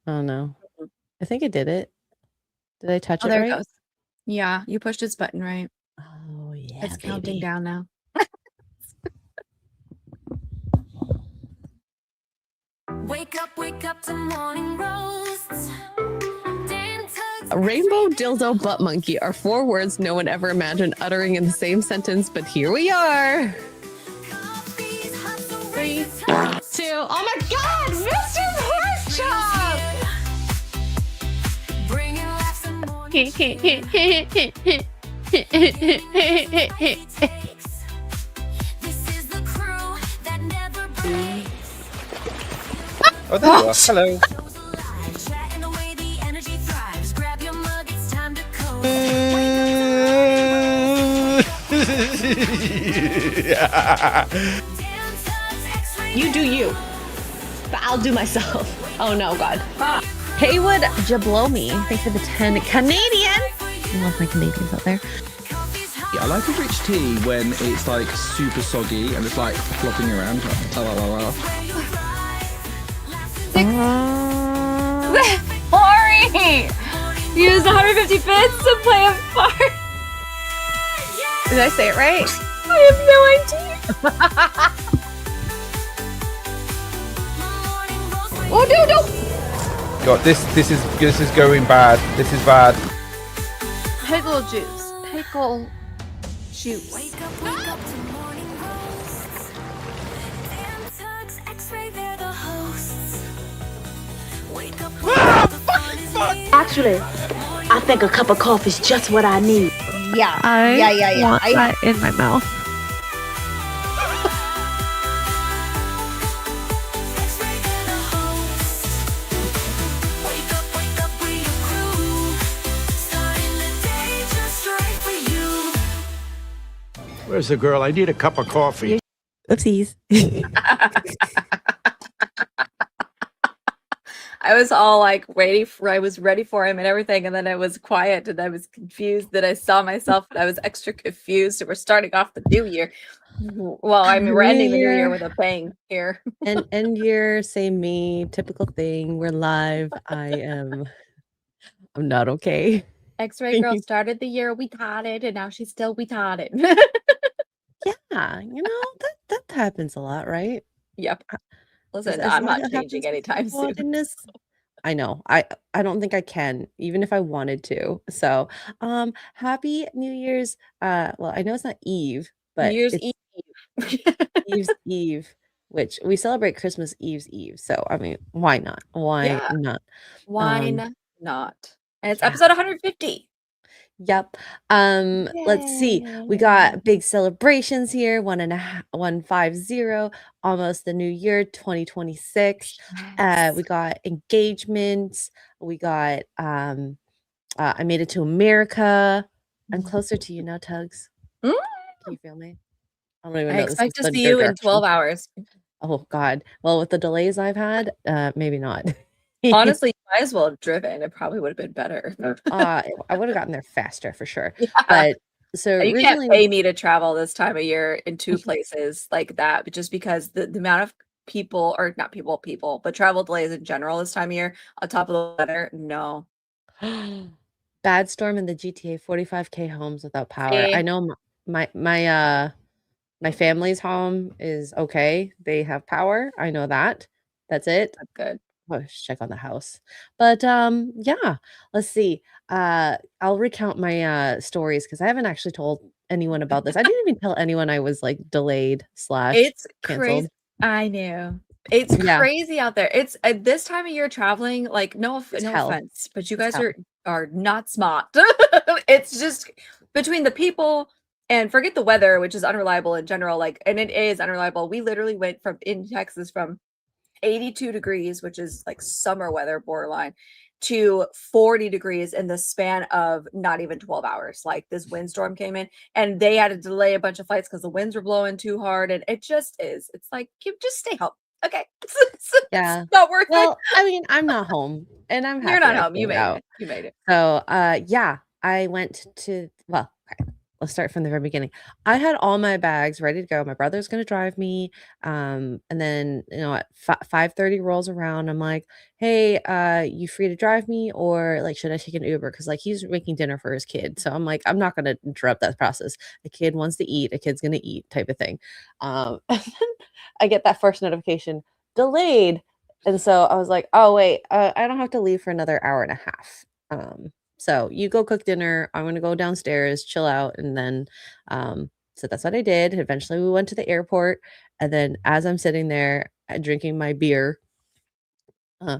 Oh no. I think I did it. Did I touch Oh, it there it right? goes. Yeah, you pushed its button right. Oh yeah, It's counting baby. down now. Wake up to morning roasts. Rainbow, dildo, butt monkey are 4 words no one ever imagined uttering in the same sentence, but here we are. 3, 2, Oh my God, Mr. Porkchop! bringing laughs and morning cheer. This is the crew that never breaks. Oh, there you are. Hello. Chatting away, the energy thrives. Grab your mug, it's time to coast. You do you, but I'll do myself. Oh no, God. Haywood Jablomi, thanks for the 10 Canadian. I love my Canadians out there. I like a rich tea when it's like super soggy and it's like flopping around. Ori! Use 150 bits to play a part. Did I say it right? I have no idea. Oh no! God, this is going bad. This is bad. Pickle juice. Pickle juice. Wake up to morning roasts. Dan, Tuggs, Xray, they're the hosts. Wake up, the fun is here. Actually, I think a cup of coffee is just what I need. Yeah. I Yeah. want that in my mouth. Xray, they're the hosts. Wake up, we your crew. Starting the day just right for you. Where's the girl? I need a cup of coffee. Oopsies. I was all like I was ready for him and everything, and then it was quiet and I was confused that I saw myself and I was extra confused. So we're starting off the new year. Well, I mean, we're ending the new year with a bang here. And end year, same me, typical thing. We're live. I'm not okay. Xray Girl started the year retarded, and now she's still retarded. Yeah, that happens a lot, right? Yep. Listen, As I'm long not as it changing happens anytime before soon. in this- I know. I don't think I can, even if I wanted to. So, happy New Year's. Well, I know it's not Eve, but New Year's it's Eve. Eve's Eve, which we celebrate Christmas Eve's Eve. So, I mean, why not? Why Yeah. not? Why not? And it's yeah. episode 150. Yep. Let's see. We got big celebrations here. 150, almost the new year, 2026. We got engagements. We got I made it to America. I'm closer to you now, Tuggs. Mm. Can you feel me? I don't even I know. This expect is to the see you in direction. 12 hours. Oh God. Well, with the delays I've had, maybe not. Honestly, you might as well have driven. It probably would have been better. I would have gotten there faster for sure. Yeah. But so You originally can't pay me to travel this time of year in 2 places like that, but just because the amount of people, or not people, but travel delays in general this time of year on top of the weather, no. bad storm in the GTA, 45K homes without power. See? I know my family's home is okay. They have power. I know that. That's it. That's good. Oh, I should check on the house. But yeah, let's see. I'll recount my stories because I haven't actually told anyone about this. I didn't even tell anyone I was like delayed / It's canceled. crazy. I know. It's Yeah. crazy out there. It's this time of year traveling, like no hell. offense, but you guys hell. are not smart. It's just between the people and forget the weather, which is unreliable in general, like, and it is unreliable. We literally went from in Texas from 82 degrees, which is like summer weather borderline, to 40 degrees in the span of not even 12 hours. Like this windstorm came in and they had to delay a bunch of flights because the winds were blowing too hard. And it just is. It's like, you just stay home. Okay. Yeah. It's not worth Well, it. I mean, I'm not home and I'm happy. You're not I home. You stayed made out. it. You made it. So, yeah, I went to, well, okay, let's start from the very beginning. I had all my bags ready to go. My brother's gonna drive me. And then, at 5:30 rolls around, I'm like, "Hey, you free to drive me, or like, should I take an Uber?" Because like he's making dinner for his kid. So I'm like, I'm not gonna interrupt that process. A kid wants to eat, a kid's gonna eat, type of thing. And then I get that first notification, delayed. And so I was like, "Oh wait, I don't have to leave for another hour and a half. So you go cook dinner. I'm gonna go downstairs, chill out, and then so that's what I did. Eventually we went to the airport, and then as I'm sitting there drinking my beer, uh,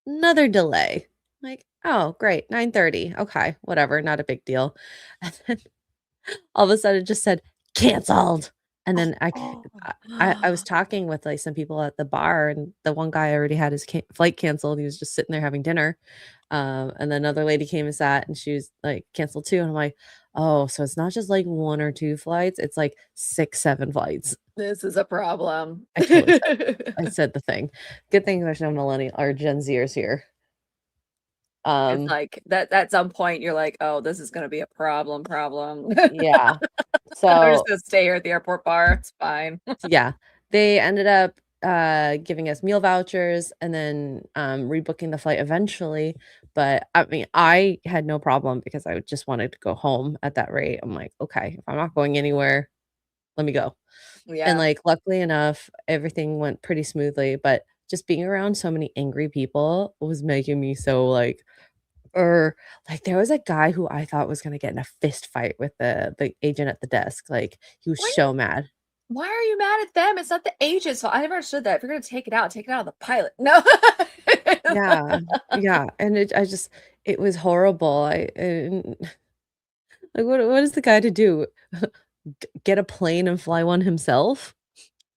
another delay. Like, oh great, 9:30. Okay, whatever, not a big deal. And then all of a sudden it just said canceled. And then I was talking with like some people at the bar, and the one guy already had his flight canceled. He was just sitting there having dinner. And then another lady came and sat, and she was like canceled too. And I'm like, oh, so it's not just like one or two flights, it's like 6, 7 flights. This is a problem. I totally I said the thing. Good thing there's no millennial or Gen Zers here. It's like that at some point you're like, oh, this is gonna be a problem. Yeah. I'm just So gonna stay here at the airport bar. It's fine. yeah, they ended up giving us meal vouchers and then rebooking the flight eventually. But I mean, I had no problem because I just wanted to go home at that rate. I'm like, okay, if I'm not going anywhere, let me go. And Yeah. like, luckily enough, everything went pretty smoothly. But just being around so many angry people was making me so or like there was a guy who I thought was gonna get in a fist fight with the agent at the desk. Like he was What? so mad. Why are you mad at them? It's not the agent's fault. I never understood that. If you're gonna take it out of the pilot. No. Yeah, yeah, and it was horrible. Like, what is the guy to do? Get a plane and fly one himself?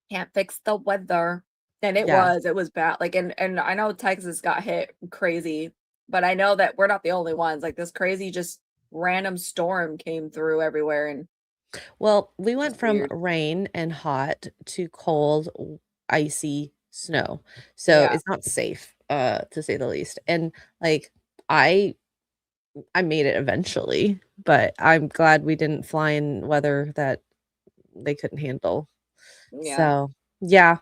Can't fix the weather. And Yeah. it was bad. Like, and I know Texas got hit crazy, but I know that we're not the only ones. Like this crazy, just random storm came through everywhere, and Well, we went just from weird. rain and hot to cold, icy snow. So Yeah. it's not safe, to say the least. And like I I made it eventually, but I'm glad we didn't fly in weather that they couldn't handle. Yeah. So, yeah,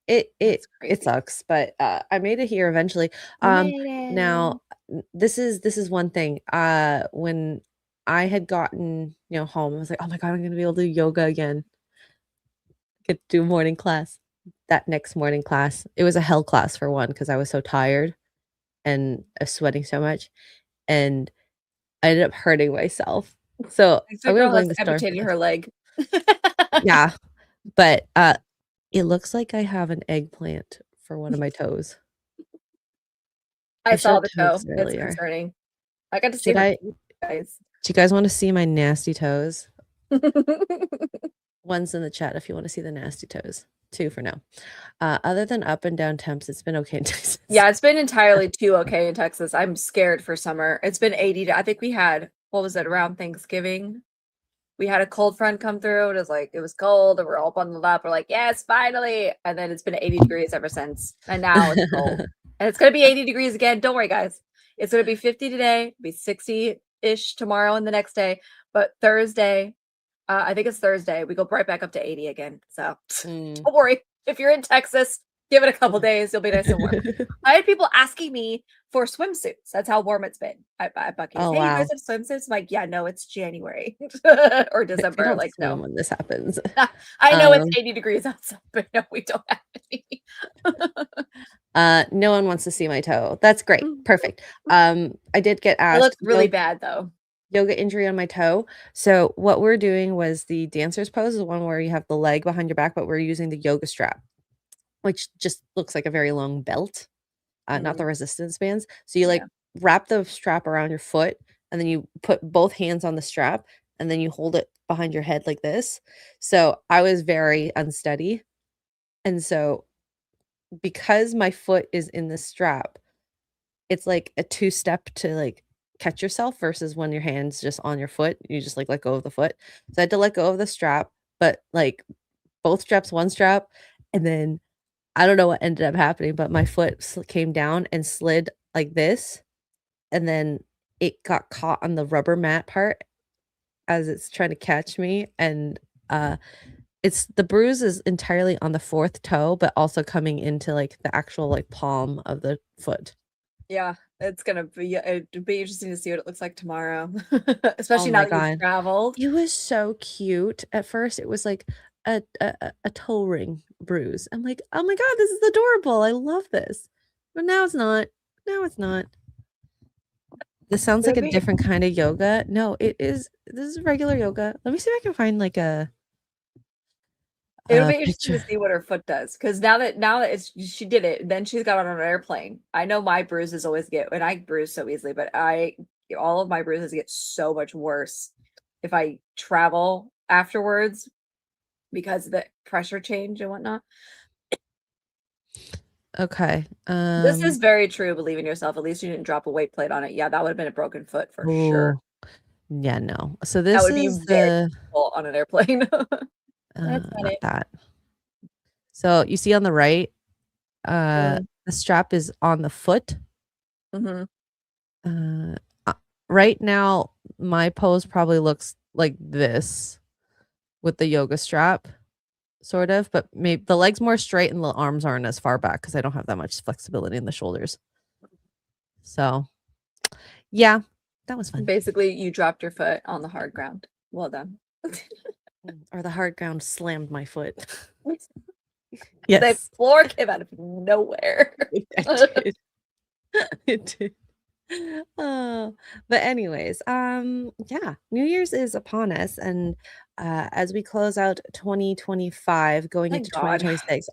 it That's it crazy. sucks, but, I made it here eventually. You made Now, it. this is one thing, when I had gotten, home, I was like, "Oh my god, I'm gonna be able to do yoga again." Get to do morning class. That next morning class, it was a hell class for one because I was so tired and, sweating so much, and I ended up hurting myself. So, Xray I'm gonna Girl has blame the storm for amputated this. her leg. Yeah, but, it looks like I have an eggplant for one of my toes. I I saw showed the Tuggs toe. It's earlier. concerning. I got to see Should her I feet, guys. Do you guys wanna see my nasty toes? One's in the chat if you wanna see the nasty toes. 2 for now. Other than up and down temps, it's been okay in Texas. Yeah, it's been entirely too okay in Texas. I'm scared for summer. It's been 80 I think we had, what was it, around Thanksgiving? We had a cold front come through. It was cold, and we're all bundled up. We're like, yes, finally. And then it's been 80 degrees ever since. And now it's cold. And it's gonna be 80 degrees again. Don't worry, guys. It's gonna be 50 today, be 60-ish tomorrow and the next day. But Thursday, I think it's Thursday, we go right back up to 80 again. So Mm. don't worry. If you're in Texas, give it a couple days, you'll be nice and warm. I had people asking me for swimsuits. That's how warm it's been at Buc-ee's. Oh, "Hey, you guys wow. have swimsuits?" I'm like, "Yeah, no, it's January or We December." don't Like, swim "No." when this happens. I know it's Um 80 degrees outside, but no, we don't have any. No one wants to see my toe. That's great. Perfect. I did get It asked looks really bad, though. yoga injury on my toe. So what we're doing was the dancer's pose, the one where you have the leg behind your back, but we're using the yoga strap, which just looks like a very long belt, not the Mhm. resistance bands. So you Yeah. like wrap the strap around your foot, and then you put both hands on the strap, and then you hold it behind your head like this. So I was very unsteady. And so because my foot is in the strap, it's like a two-step to, like, catch yourself versus when your hand's just on your foot, you just, like, let go of the foot. So I had to let go of the strap, but, like, both straps, one strap, and then I don't know what ended up happening, but my foot came down and slid like this, and then it got caught on the rubber mat part, as it's trying to catch me, and it's the bruise is entirely on the fourth toe, but also coming into like the actual like palm of the foot. Yeah, it'd be interesting to see what it looks like tomorrow, Oh especially now my that you've god. traveled. It was so cute. At first, it was like a toe ring bruise. I'm like, "Oh my god, this is adorable. I love this." But now it's not. Now it's not. This sounds like It'll a be different kind of yoga. No, it is this is regular yoga. Let me see if I can find like It'll a be interesting to picture. see what her foot does, because now that she did it, then she's got on an airplane. I know my bruises always get, and I bruise so easily, but all of my bruises get so much worse if I travel afterwards because of the pressure change and whatnot. Okay. This is very true. Believe in yourself. At least you didn't drop a weight plate on it. Yeah, that would have been a broken foot for sure. Ooh. Yeah, no. So That this would be is very the difficult on an airplane. That's not funny. that. So you see on the right, Mm. the strap is on the foot. Mhm. Right now, my pose probably looks like this with the yoga strap, sort of, but maybe the legs more straight and the arms aren't as far back because I don't have that much flexibility in the shoulders. So, yeah, that was fun. Basically, you dropped your foot on the hard ground. Well done. Or the hard ground slammed my foot. The Yes, floor came out of nowhere. it did. It did. Oh, but anyways, yeah, New Year's is upon us, and as we close out 2025, going Thank into God. 2026,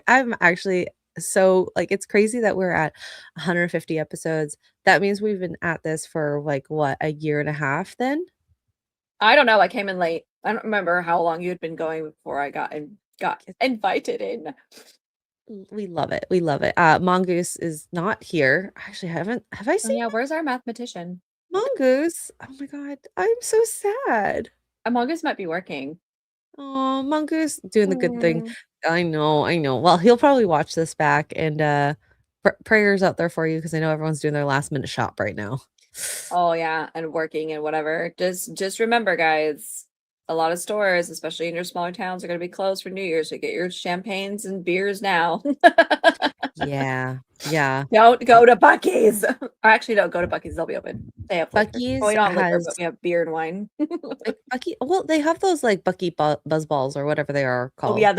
I'm actually so like it's crazy that we're at 150 episodes. That means we've been at this for like what, a year and a half then? I don't know. I came in late. I don't remember how long you had been going before I got invited in. We love it. We love it. Mongoose is not here. Actually, have I Oh seen yeah, where's our mathematician? Mongoose? Oh my god, I'm so sad. Amogus might be working. Oh, Mongoose doing the good thing. Mm. I know, I know. Well, he'll probably watch this back and prayers out there for you because I know everyone's doing their last minute shop right now. Oh yeah, and working and whatever. Just remember, guys, a lot of stores, especially in your smaller towns, are going to be closed for New Year's. So get your champagnes and beers now. Yeah. Yeah. Don't go to Buc-ee's. Or actually, don't go to Buc-ee's. They'll be open. They have liquor. Well, Bucky's we don't have liquor, has but we have beer and wine. like Bucky. Well, they have those like Buzz balls or whatever they are Oh called. yeah,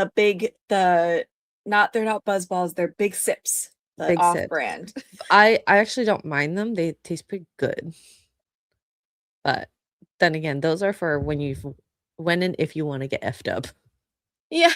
they're not buzz balls, they're big sips. The Big off sips. brand. I actually don't mind them. They taste pretty good. But then again, those are for when and if you want to get effed up. Yeah.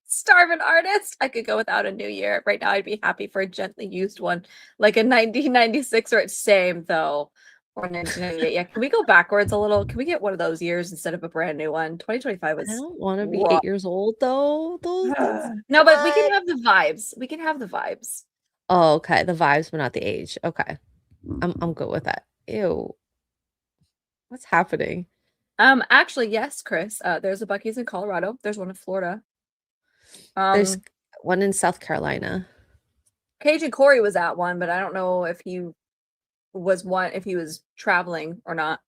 Starving artist. I could go without a new year. Right now I'd be happy for a gently used one. Like a 1996 or it's same though. Or 1998. Yeah. Can we go backwards a little? Can we get one of those years instead of a brand new one? 2025 I was don't want to be rough. 8 years old though. That's No, but we can what? have the vibes. We can have the vibes. Oh, okay. The vibes, but not the age. Okay. I'm good with that. Ew. What's happening? Actually, yes, Chris. There's a Buc-ee's in Colorado. There's one in Florida. There's one in South Carolina. Cajun Corey was at one, but I don't know if he was traveling or not.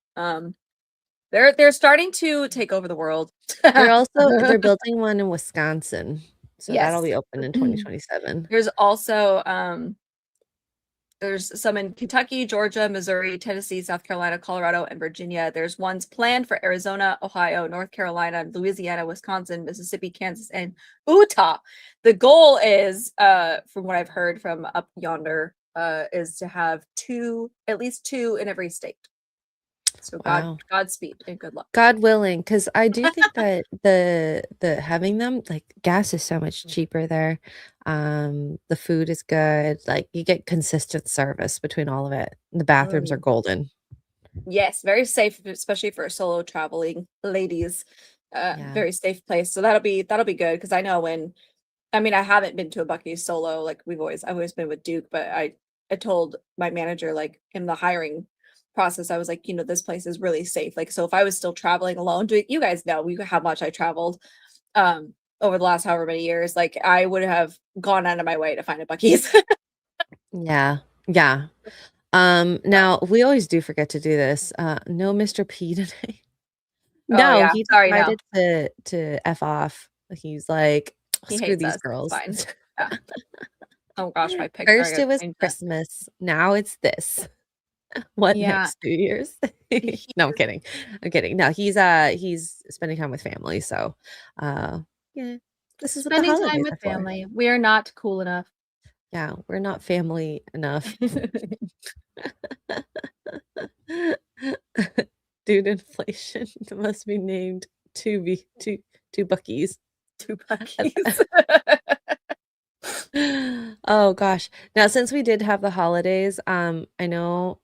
They're starting to take over the world. They're building one in Wisconsin. So that'll Yes. be open in 2027. There's also there's some in Kentucky, Georgia, Missouri, Tennessee, South Carolina, Colorado, and Virginia. There's ones planned for Arizona, Ohio, North Carolina, Louisiana, Wisconsin, Mississippi, Kansas, and Utah. The goal is, from what I've heard from up yonder, is to have at least two in every state. So Wow. Godspeed and good luck. God willing, because I do think that the having them, like, gas is so much cheaper there. The food is good. Like, you get consistent service between all of it. The bathrooms are golden. Yes, very safe, especially for solo traveling ladies. Yeah. Very safe place. So that'll be good because I know I haven't been to a Buc-ee's solo. Like I've always been with Duke, but I told my manager, like in the hiring process, I was like, this place is really safe. Like, so if I was still traveling alone, you guys know how much I traveled over the last however many years, like I would have gone out of my way to find a Buc-ee's. Yeah. Yeah. Now we always do forget to do this. No Mr. P today. Oh, No, yeah. he Sorry, no. decided to F off. He's like, He screw hates these us. It's girls. fine. Yeah. Oh gosh, my picture. I First gotta it was change that. Christmas. Now it's this. What Yeah. next? 2 years? He No, I'm is- kidding. I'm kidding. No, he's spending time with family. So, yeah, this is what the Spending time holidays with are for. family. We are not cool enough. Yeah, we're not family enough. Dude, inflation must be named two Buckies. Two Buckies. Oh gosh. Now, since we did have the holidays, I know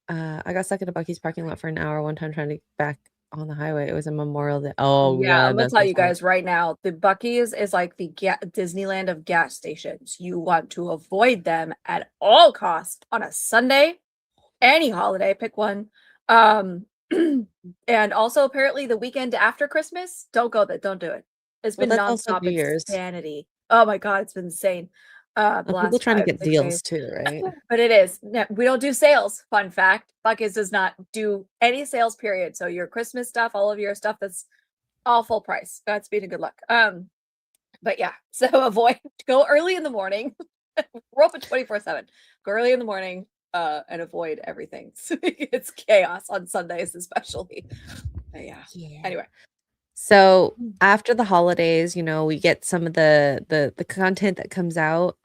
I got stuck in a Bucky's parking lot for an hour one time trying to get back on the highway. It was a Memorial Day. Oh Yeah, I'm god, gonna that's tell so you guys right now, the Bucky's is like the Disneyland of gas stations. You want to avoid them at all costs on a Sunday, any holiday, pick one. And also apparently the weekend after Christmas, don't go there, don't do it. It's Well, been that's also nonstop New Year's. insanity. Oh my god, it's been insane. The People last trying to 5, get 6 deals days. too, right? But it is. We don't do sales. Fun fact. Bucky's does not do any sales, period. So your Christmas stuff, all of your stuff that's all full price. Godspeed and good luck. But yeah, so avoid go early in the morning. We're open 24/7. Go early in the morning, and avoid everything. So it's chaos on Sundays, especially. But yeah. Anyway. So after the holidays, we get some of the content that comes out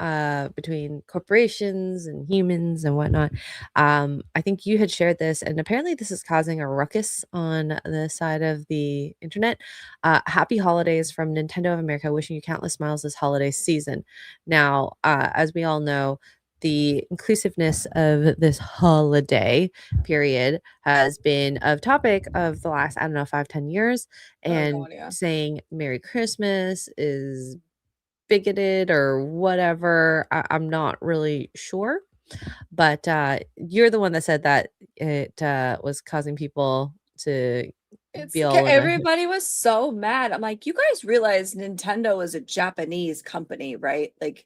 between corporations and humans and whatnot. I think you had shared this, and apparently this is causing a ruckus on the side of the internet. Happy holidays from Nintendo of America, wishing you countless smiles this holiday season. Now, as we all know, the inclusiveness of this holiday period has been a topic of the last, I don't know, 5-10 years, Oh and god, yeah. saying Merry Christmas is bigoted or whatever. I'm not really sure, but you're the one that said that it was causing people to be all in a Everybody was so mad. I'm like, you guys realize Nintendo is a Japanese company, right? Like,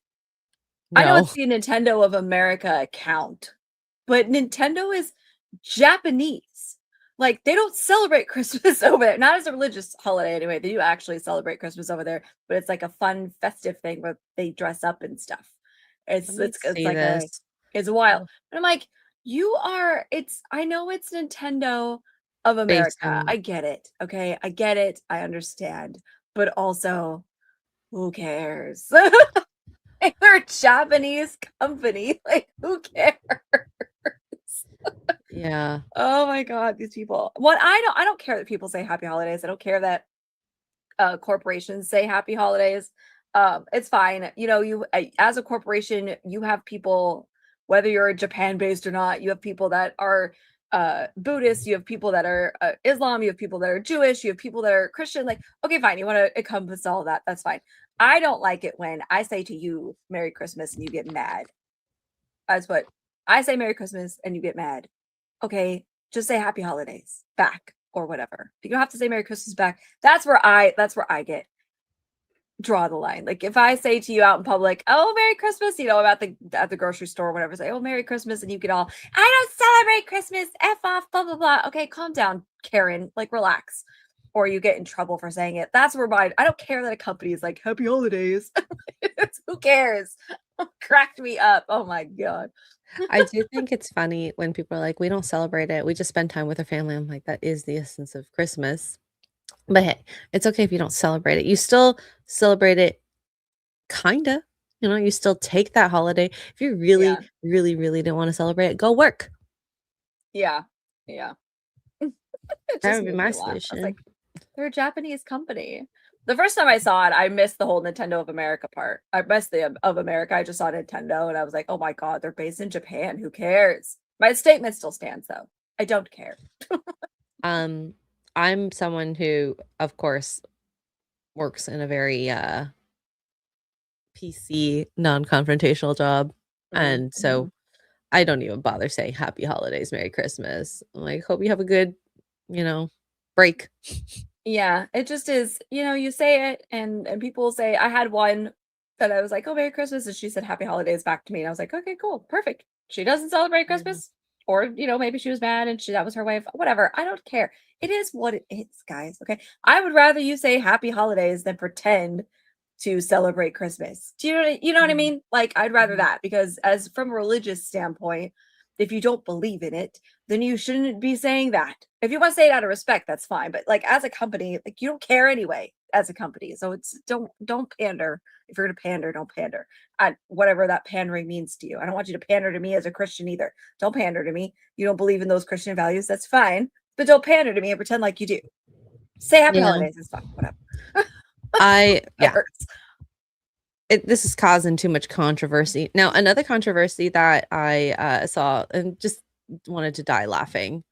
I know no. it's the Nintendo of America account, but Nintendo is Japanese. Like, they don't celebrate Christmas over there. Not as a religious holiday anyway. They do actually celebrate Christmas over there, but it's like a fun festive thing where they dress up and stuff. It's Let me it's see like this. it's wild. But I'm like, I know it's Nintendo of Based America. on I get it. Okay. I get it. I understand. But also, who cares? They're a Japanese company. Like, who cares? yeah. Oh my god, these people. I don't care that people say happy holidays. I don't care that corporations say happy holidays. It's fine. As a corporation, you have people, whether you're Japan based or not, you have people that are Buddhist, you have people that are Islam, you have people that are Jewish, you have people that are Christian. Like, okay, fine, you want to encompass all that. That's fine. I don't like it when I say to you Merry Christmas and you get mad. That's what I say, Merry Christmas, and you get mad. Okay, just say happy holidays back or whatever. You don't have to say Merry Christmas back. That's where I get draw the line. Like, if I say to you out in public, "Oh, Merry Christmas," at the grocery store or whatever, say, "Oh, Merry Christmas," and you get all, "I don't celebrate Christmas. F off, blah blah blah." Okay, calm down, Karen. Like, relax. Or you get in trouble for saying it. That's where I don't care that a company is like, "Happy holidays." Who cares? Cracked me up. Oh my god. I do think it's funny when people are like, we don't celebrate it. We just spend time with our family. I'm like, that is the essence of Christmas. But hey, it's okay if you don't celebrate it. You still celebrate it, kinda. You still take that holiday. If you really, Yeah. really, really don't want to celebrate it, go work. Yeah. Yeah. It That just would be made my me laugh. I was solution. like, they're a Japanese company. The first time I saw it, I missed the whole Nintendo of America part. I missed the of America. I just saw Nintendo and I was like, oh my god, they're based in Japan. Who cares? My statement still stands though. I don't care. I'm someone who, of course, works in a very PC non-confrontational job. And so I don't even bother saying happy holidays, Merry Christmas. I'm like, hope you have a good, break. Yeah, it just is, you say it and people will say, I had one that I was like, oh, Merry Christmas. And she said happy holidays back to me. And I was like, okay, cool. Perfect. She doesn't celebrate Christmas. Or, maybe she was mad and that was her way of whatever. I don't care. It is what it is, guys. Okay. I would rather you say happy holidays than pretend to celebrate Christmas. Do you know what I Mhm. mean? Like, I'd rather Mhm. that, because as from a religious standpoint, if you don't believe in it, then you shouldn't be saying that. If you want to say it out of respect, that's fine. But like as a company, like you don't care anyway as a company. So it's don't pander. If you're gonna pander, don't pander. Whatever that pandering means to you. I don't want you to pander to me as a Christian either. Don't pander to me. You don't believe in those Christian values, that's fine. But don't pander to me and pretend like you do. Say happy Yeah. holidays, it's fine. Whatever. It Yeah. hurts. This is causing too much controversy. Now, another controversy that I saw and just wanted to die laughing.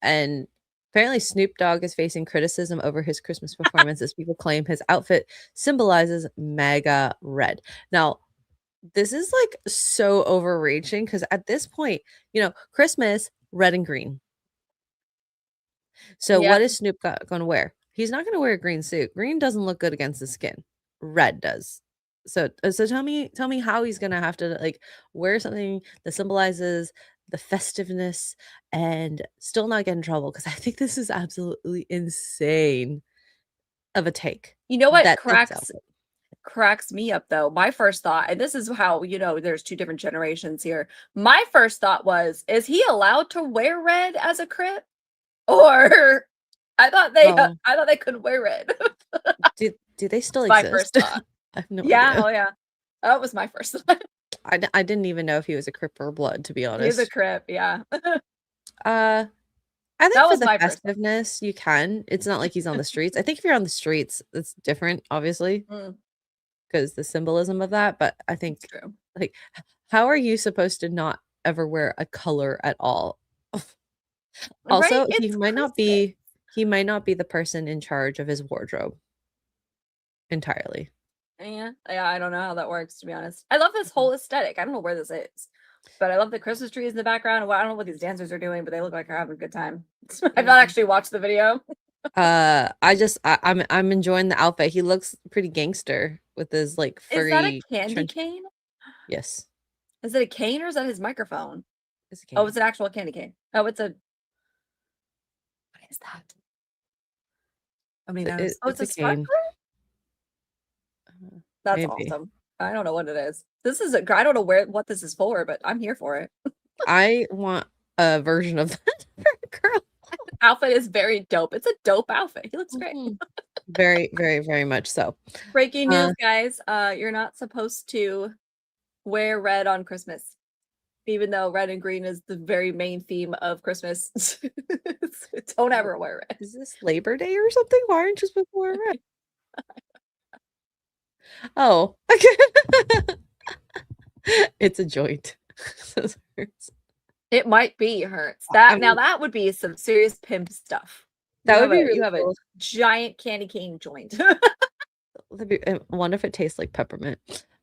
And apparently, Snoop Dogg is facing criticism over his Christmas performance as people claim his outfit symbolizes MAGA red. Now, this is like so overreaching because at this point, Christmas, red and green. So, Yeah. what is Snoop going to wear? He's not going to wear a green suit. Green doesn't look good against the skin. Red does. So tell me how he's going to have to like wear something that symbolizes the festiveness and still not get in trouble, because I think this is absolutely insane of a take. You know what That this outfit. cracks me up though? My first thought, and this is how, there's two different generations here. My first thought was, is he allowed to wear red as a Crip? Or I thought Oh, they could wear red. do they still It's my first exist? thought. I have no Yeah, idea. oh yeah. That was my first thought. I didn't even know if he was a Crip or Blood, to be He's a honest. Crip, yeah. Uh I think That for was the my first thought. festiveness, you can. It's not like he's on the streets. I think if you're on the streets, it's different, obviously, Mm, because the symbolism of that. But I it's think, true. like, how are you supposed to not ever wear a color at all? Right? Also, It's Christmas. he might not be the person in charge of his wardrobe entirely. Yeah, yeah, I don't know how that works, to be honest. I love this whole aesthetic. I don't know where this is, but I love the Christmas trees in the background. Well, I don't know what these dancers are doing, but they look like they're having a good time. I've not Mhm. actually watched the video. I'm enjoying the outfit. He looks pretty gangster with his like Is that a furry candy trench. cane? Yes, Is it a cane or is that his microphone? it's a Oh, cane. it's an actual candy cane. Oh, what is that? How many letters? Oh, it's It's a a cane. sparkler? That's Maybe. awesome. I don't know what it is. I don't know what this is for, but I'm here for it. I want a version of that for a girl. Outfit is very dope. It's a dope outfit. He looks great. Mhm. Very, very, very much so. Breaking Uh, news, guys. You're not supposed to wear red on Christmas, even though red and green is the very main theme of Christmas. Don't w ever wear red. is this Labor Day or something? Why aren't you supposed to wear red? Oh. It's a joint. Those hurts. It might be hurts. I Now mean, that would be some serious pimp stuff. that would be You really have a cool. giant candy cane joint. I wonder if it tastes like peppermint.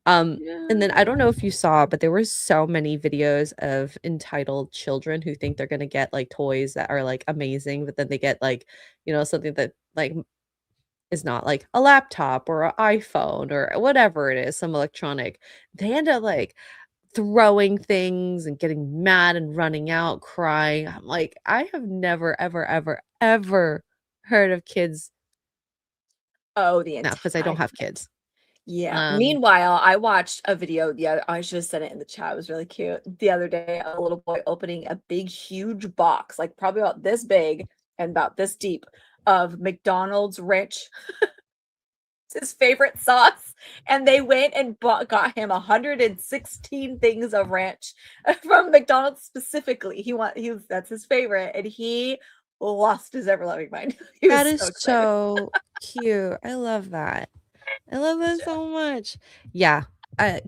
And then Yeah. I don't know if you saw, but there were so many videos of entitled children who think they're gonna get, like, toys that are, like, amazing, but then they get, like, something that, like, is not, like, a laptop or an iPhone or whatever it is, some electronic. They end up, like, throwing things and getting mad and running out, crying. I'm like, I have never, ever, ever, ever heard of kids Oh, the now because I don't entire have kids. yeah. Um Meanwhile, I watched a video I should have sent it in the chat. It was really cute. The other day, a little boy opening a big, huge box, like probably about this big and about this deep, of McDonald's ranch, his favorite sauce. And they went and got him 116 things of ranch from McDonald's specifically. That's his favorite, and he lost his ever loving mind. He That was is so excited. so cute. I love that. I love that so much. Yeah.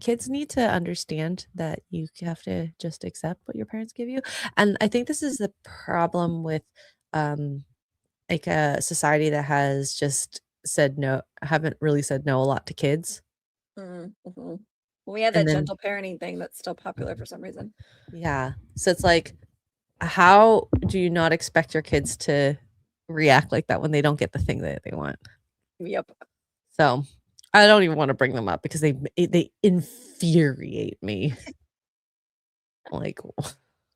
Kids need to understand that you have to just accept what your parents give you. And I think this is the problem with um like a society that has just said no, haven't really said no a lot to kids. Mhm, mhm. We had And that then gentle parenting thing that's still popular for some reason. yeah. So it's like, how do you not expect your kids to react like that when they don't get the thing that they want? Yep. So, I don't even wanna bring them up because they infuriate me. Like,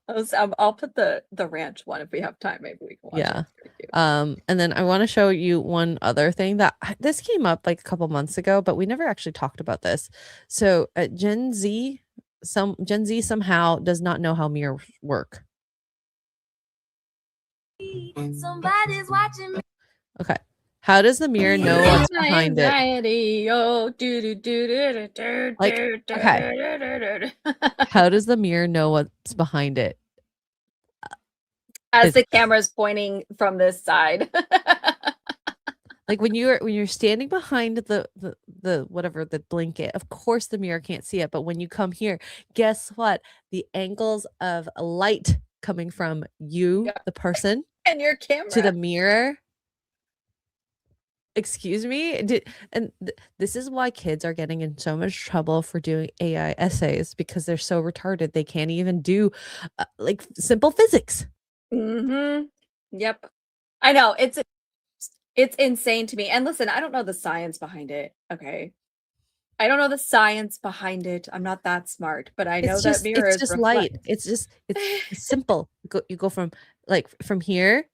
I'll put the ranch one if we have time. Maybe we can watch Yeah. it. It's very cute. And then I want to show you one other thing that this came up like a couple months ago, but we never actually talked about this. So Gen Z somehow does not know how mirrors work. Somebody's watching me. Okay. How does the mirror know what's behind it? Anxiety, oh, do. Like, okay. How does the mirror know what's behind it? As the camera's pointing from this side. Like when you're standing behind the whatever the blanket, of course the mirror can't see it. But when you come here, guess what? The angles of light coming from you, the person, and your camera to the mirror. Excuse me? This is why kids are getting in so much trouble for doing AI essays, because they're so retarded. They can't even do like simple physics. Yep. I know. It's insane to me. And listen, I don't know the science behind it. Okay. I don't know the science behind it. I'm not that smart, but I know that mirrors it's just reflect. light. It's simple. You go from here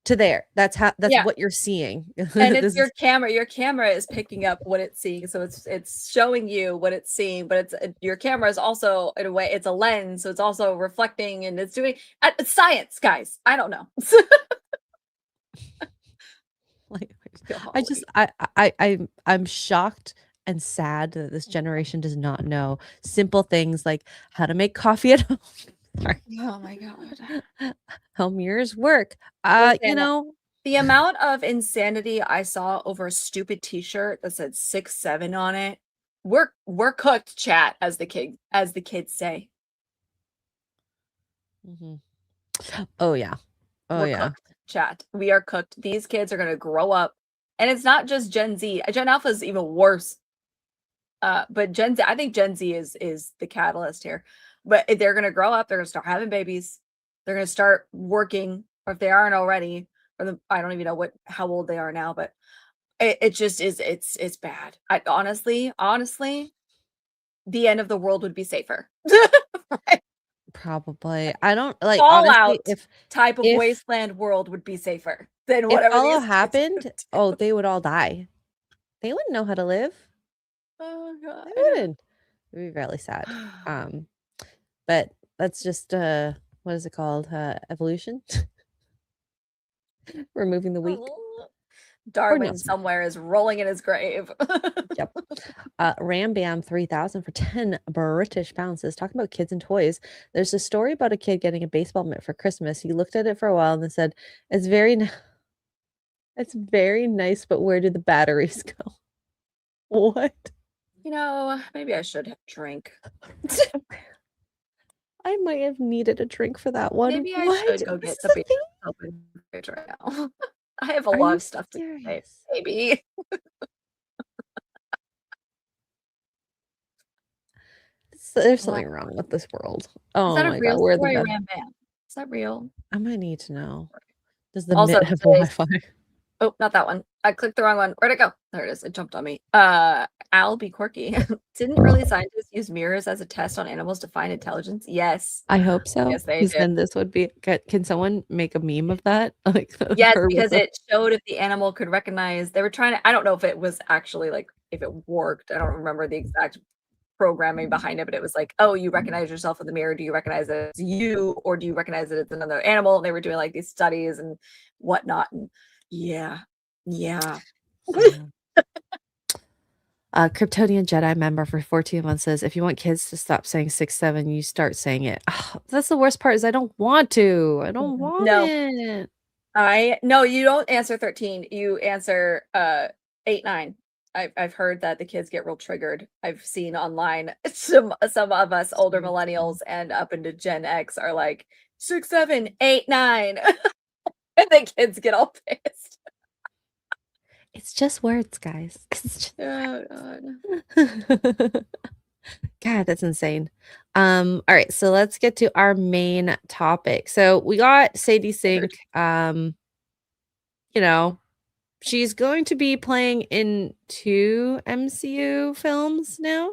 to there. That's what you're seeing. And it's your camera. Your camera is picking up what it's seeing, so it's showing you what it's seeing. But your camera is also, in a way, it's a lens, so it's also reflecting, and it's doing it's science, guys. I don't know. Like, I'm shocked and sad that this generation does not know simple things like how to make coffee at home. Sorry. Oh my god. How mirrors work. You know, the amount of insanity I saw over a stupid t-shirt that said 6'7" on it. We're cooked, chat, as the kids say. Oh yeah. We're cooked, chat. We are cooked. These kids are gonna grow up. And it's not just Gen Z. Gen Alpha is even worse. But Gen Z, I think Gen Z is the catalyst here. But they're gonna grow up, they're gonna start having babies, they're gonna start working, or if they aren't already, I don't even know how old they are now, but it just is, it's bad. I honestly, the end of the world would be safer. Probably. I don't like Fallout honestly, type of wasteland world would be safer than whatever if all these happened. Oh, they would all die. They wouldn't know how to live. Oh god. They wouldn't. It would be really sad. But that's just what is it called? Evolution. Removing the weak. Darwin somewhere is rolling in his grave. Yep. Ram Bam 3000 for 10 British pounds says, talking about kids and toys. There's a story about a kid getting a baseball mitt for Christmas. He looked at it for a while and then said, it's very nice, but where do the batteries go? What? You know, maybe I should have a drink. I might have needed a drink for that one. Maybe I should go get the open fridge right now. I have a lot of stuff to say. Maybe. There's something wrong with this world. Oh my god, where the Ram Bam? Is that real? I might need to know. Does the mitt have Wi-Fi? Oh, not that one. I clicked the wrong one. Where'd it go? There it is. It jumped on me. Al be quirky. Didn't early scientists use mirrors as a test on animals to find intelligence? Yes. I hope so. Yes, they did. Then this would be. Can someone make a meme of that? Like yes, because it showed if the animal could recognize. They were trying to. I don't know if it was actually like if it worked. I don't remember the exact programming behind it, but it was like, oh, you recognize yourself in the mirror. Do you recognize it as you, or do you recognize it as another animal? And they were doing like these studies and whatnot. And yeah. Kryptonian Jedi member for 14 months says, if you want kids to stop saying 6'7", you start saying it. Oh, that's the worst part is I don't want to. I don't want it. No, you don't answer 13. You answer 8, 9. I've heard that the kids get real triggered. I've seen online some of us older millennials and up into Gen X are like 6, 7, 8, 9. And the kids get all pissed. It's just words, guys. Oh, God. God, that's insane. All right, so let's get to our main topic. So we got Sadie Sink. You know, she's going to be playing in 2 MCU films now.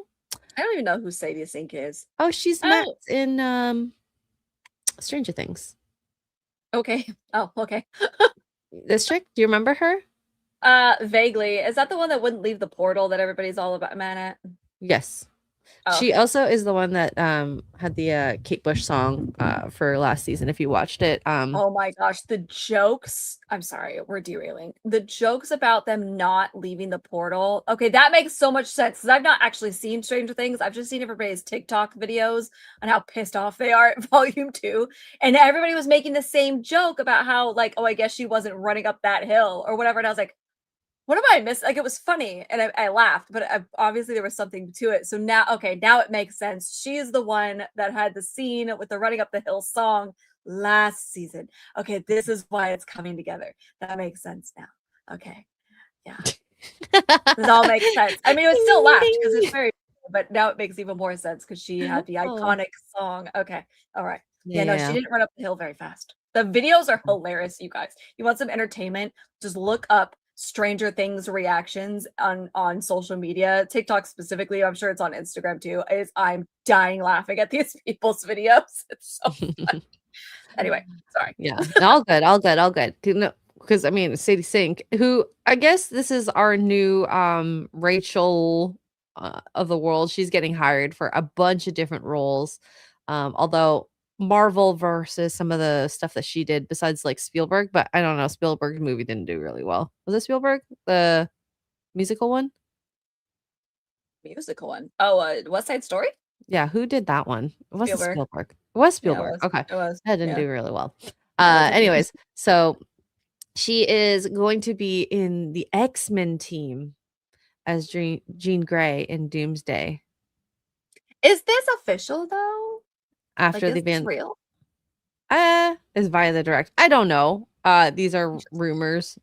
I don't even know who Sadie Sink is. Oh, she's Max in Stranger Things. Okay. Oh, okay. This chick, do you remember her? Vaguely. Is that the one that wouldn't leave the portal that everybody's all about mad at? Yes. Oh, She okay. also is the one that had the Kate Bush song for last season if you watched it. Oh my gosh, the jokes. I'm sorry, we're derailing. The jokes about them not leaving the portal. Okay, that makes so much sense because I've not actually seen Stranger Things. I've just seen everybody's TikTok videos on how pissed off they are at volume 2. And everybody was making the same joke about how, like, oh, I guess she wasn't running up that hill or whatever. And I was like, what am I missing? Like, it was funny and I laughed, but obviously there was something to it. So now, okay, now it makes sense. She is the one that had the scene with the running up the hill song last season. Okay, this is why it's coming together. That makes sense now. Okay, yeah, this all makes sense. I mean, it was still laughed because it's very, but now it makes even more sense because she had the iconic song. Okay, all right. Yeah, no, she didn't run up the hill very fast. The videos are hilarious, you guys. You want some entertainment? Just look up Stranger Things reactions on social media, TikTok specifically. I'm sure it's on Instagram too. I'm dying laughing at these people's videos. It's so fun. Anyway, sorry. Yeah, all good, all good, all good. Because I mean, Sadie Sink, who I guess this is our new Rachel of the world. She's getting hired for a bunch of different roles. Although Marvel versus some of the stuff that she did besides like Spielberg, but I don't know, Spielberg's movie didn't do really well. Was it Spielberg? The musical one? Musical one. Oh, West Side Story? Yeah, who did that one? It wasn't Spielberg. Spielberg. It was Yeah, it Spielberg. was. Okay. It was. That didn't Yeah. do really well. wasn't. Anyways, so she is going to be in the X-Men team as Jean Grey in Doomsday Is this official though? after Like, the is this band real? is via the direct. I don't know. These are rumors,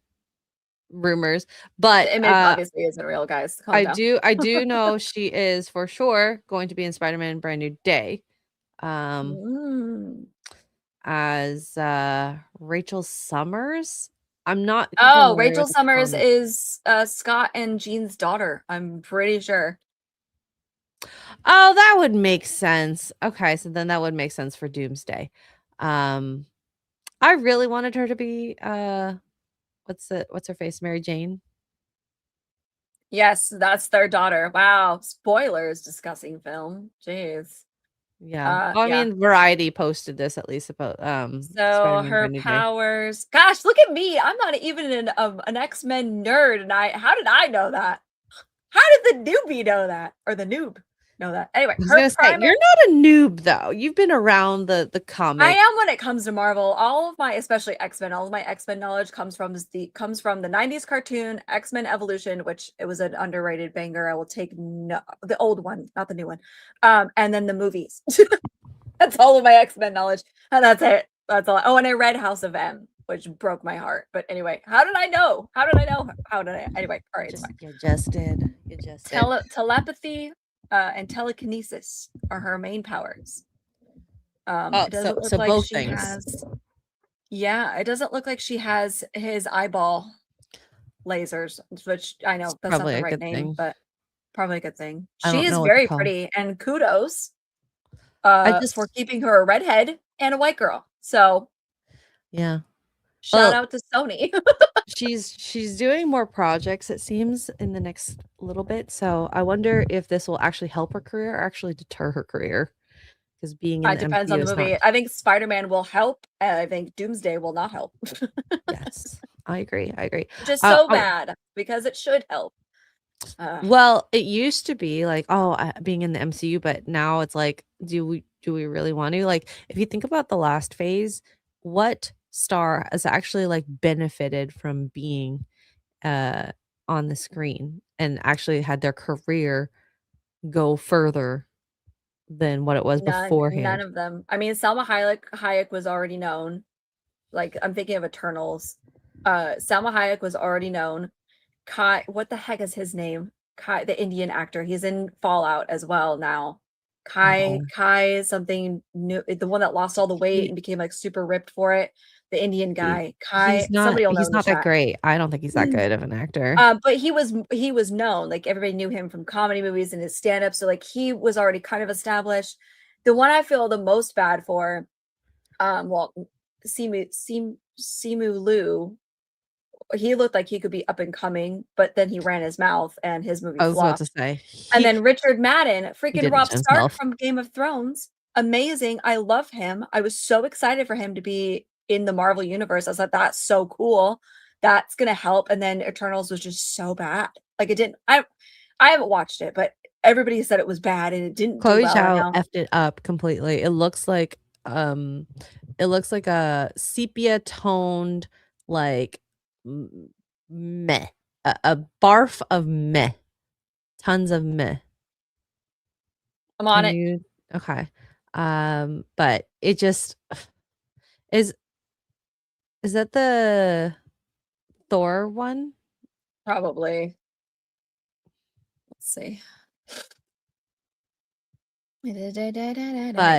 but The image obviously isn't real, guys. Calm down. I do know she is for sure going to be in Spider-Man Brand New Day. Mm. As Rachel Summers. I'm not Oh, familiar Rachel with the Summers comic. is Scott and Jean's daughter. I'm pretty sure. Oh, that would make sense. Okay, so then that would make sense for Doomsday. I really wanted her to be what's her face? Mary Jane. Yes, that's their daughter. Wow. Spoilers discussing film. Jeez. Yeah. Well, I Yeah. mean, Variety posted this at least about So Spider-Man her Brand New Day. powers. Gosh, look at me. I'm not even an X-Men nerd, and how did I know that? How did the newbie know that? Or the noob know that? Anyway, I was her gonna say, primary. you're not a noob though. You've been around the I comic. am when it comes to Marvel. All of my, especially X-Men, all of my X-Men knowledge comes from the 90s cartoon X-Men Evolution, which it was an underrated banger. I will take the old one, not the new one. And then the movies. That's all of my X-Men knowledge. And that's it. That's all. Oh, and I read House of M, which broke my heart. But anyway, how did I know? Anyway, all right, it's fine. You just did. Telepathy and telekinesis are her main powers. It doesn't look like both she things. has. Yeah, it doesn't look like she has his eyeball lasers, which I know that's Probably not a the right good name, thing. but probably a good thing. I She don't is know what very to call. pretty, and kudos I just for keeping her a redhead and a white girl. So yeah. shout out to Sony. She's doing more projects, it seems, in the next little bit. So I wonder if this will actually help her career or actually deter her career. Because being in It the depends MCU on the is movie. not. I think Spider-Man will help, and I think Doomsday will not help. Yes, I agree. Which is so bad because it should help. Well, it used to be like, being in the MCU, but now it's like, do we really want to? Like, if you think about the last phase, what star has actually like benefited from being on the screen and actually had their career go further than what it was None beforehand? of them. I mean, Salma Hayek was already known. Like, I'm thinking of Eternals. Salma Hayek was already known. Kai, what the heck is his name? Kai, the Indian actor. He's in Fallout as well now. Kai something new, the one that lost all the weight and became like super ripped for it. The Indian guy. Kai, somebody will know He's in the not that chat. great. I don't think he's that good of an actor. But he was known. Like, everybody knew him from comedy movies and his stand-up. So like he was already kind of established. The one I feel the most bad for Well, Simu Liu, he looked like he could be up and coming, but then he ran his mouth and his movie I was about flopped. to say And then Richard Madden, freaking didn't Robb Stark himself. from Game of Thrones, amazing. I love him. I was so excited for him to be in the Marvel universe. I was like, that's so cool. That's gonna help. And then Eternals was just so bad. Like it didn't. I haven't watched it, but everybody said it was bad and it didn't do Chloe well. Zhao Now. effed it up completely. It looks like a sepia toned like meh, a barf of meh, tons of meh. I'm on Can it. you okay? But it just is that the Thor one? Probably. Let's see. But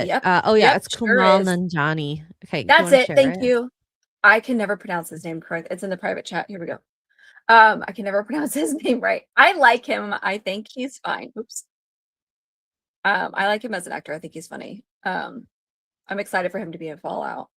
Yep. oh yeah, Yep, it's sure Kumail is. Nanjiani. Okay, do you That's wanna it. share Thank it? you. I can never pronounce his name correct. It's in the private chat. Here we go. I can never pronounce his name right. I like him. I think he's fine. Oops. I like him as an actor. I think he's funny. I'm excited for him to be in Fallout.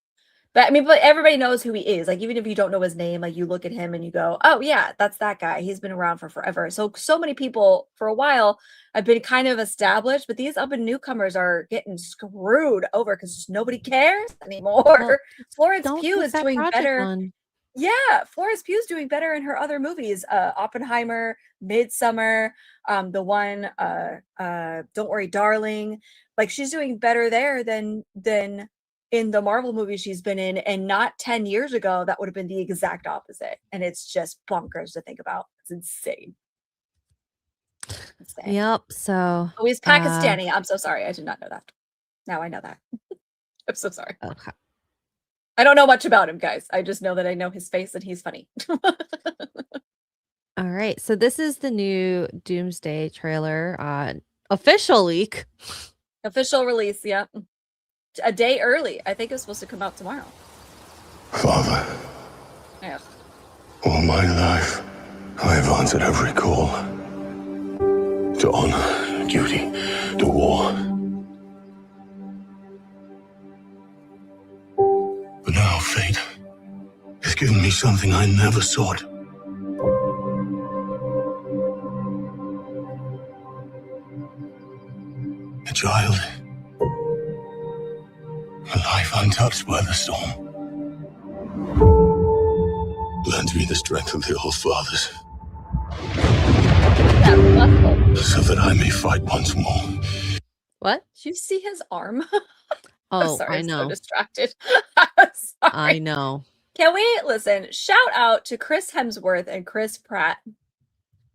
But I mean, but everybody knows who he is. Like, even if you don't know his name, like you look at him and you go, "Oh yeah, that's that guy. He's been around for forever." So many people for a while have been kind of established, but these up and newcomers are getting screwed over because just nobody cares anymore. Well, Florence don't Pugh take is that doing project better. on. Yeah, Florence Pugh's doing better in her other movies. Oppenheimer, Midsummer, the one Don't Worry Darling. Like she's doing better there than in the Marvel movie she's been in, and not 10 years ago that would have been the exact opposite. And it's just bonkers to think about. It's insane. Insane. Yep. So Oh, he's Pakistani. I'm so sorry. I did not know that. Now I know that. I'm so sorry. okay. I don't know much about him, guys. I just know that I know his face and he's funny. All right. So this is the new Doomsday trailer. Official leak. Official release, yep. A day early. I think it was supposed to come out tomorrow. Father, Yeah. all my life, I have answered every call. To honor, duty, to war. But now fate has given me something I never sought. A child. A life untouched by the storm. Lend me the strength of the old fathers, Yeah, muscle. so that I may fight once more. What? Did you see his arm? Oh, Sorry, I I'm so know. distracted. I Sorry. know. Can we listen? Shout out to Chris Hemsworth and Chris Pratt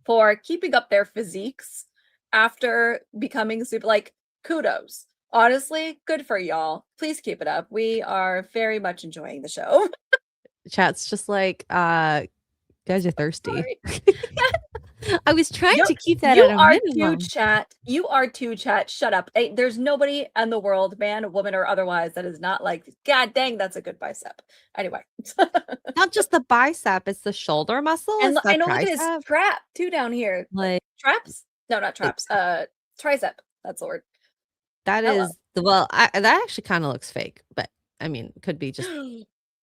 for keeping up their physiques after becoming super. Like, kudos. Honestly, good for y'all. Please keep it up. We are very much enjoying the show. Chat's just like, guys are thirsty. Sorry. I was trying to keep that You at a are minimum. too, chat. You are too, chat. Shut up. Hey, there's nobody in the world, man, woman, or otherwise, that is not like, God dang, that's a good bicep. Anyway. Not just the bicep, it's the shoulder muscle. And it's the I know, look at his tricep. trap too down here. Like Traps? No, not traps. Tricep. That's the word. that Hello. is the that actually kind of looks fake, but I mean, could be just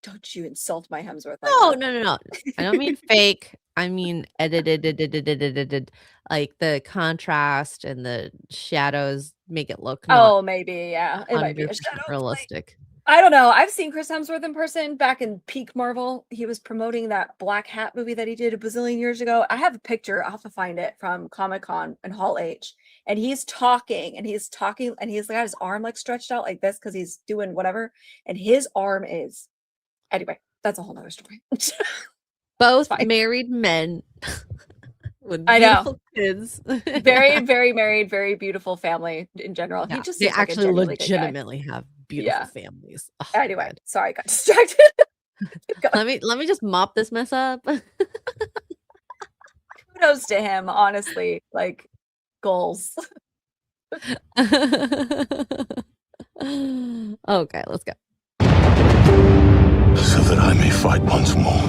Don't you insult my Hemsworth. no. I don't mean fake. I mean edited. Like the contrast and the shadows make it look not Maybe, yeah. It might be a 100% shadow. realistic. I don't know. I've seen Chris Hemsworth in person back in peak Marvel. He was promoting that Black Hat movie that he did a bazillion years ago. I have a picture. I'll have to find it from Comic-Con in Hall H. And he's talking and he's got his arm like stretched out like this because he's doing whatever. And his arm is. Anyway, that's a whole nother story. Both fine. married men with I know. beautiful kids. Very, very married, very beautiful family in general. Yeah, He just they seems like a actually genuinely good guy. legitimately have beautiful families. Oh, Anyway, God. sorry, I got distracted. Keep going. Let me just mop this mess up. Kudos to him, honestly. Like, goals. Okay, let's go. So that I may fight once more,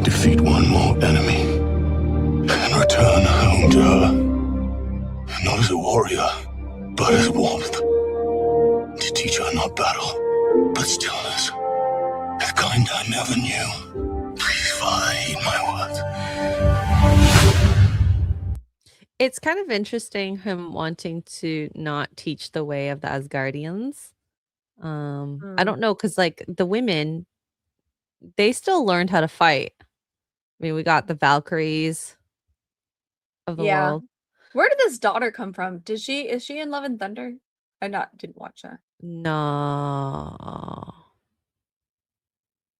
defeat one more enemy, and return home to her. Not as a warrior, but as warmth. To teach her not battle, but stillness. The kind I never knew. Please, Father, heed my words. It's kind of interesting him wanting to not teach the way of the Asgardians. I don't know, cause like, the women, they still learned how to fight. I mean, we got the Valkyries of the Yeah. world. Where did this daughter come from? Is she in Love and Thunder? Didn't watch that. No.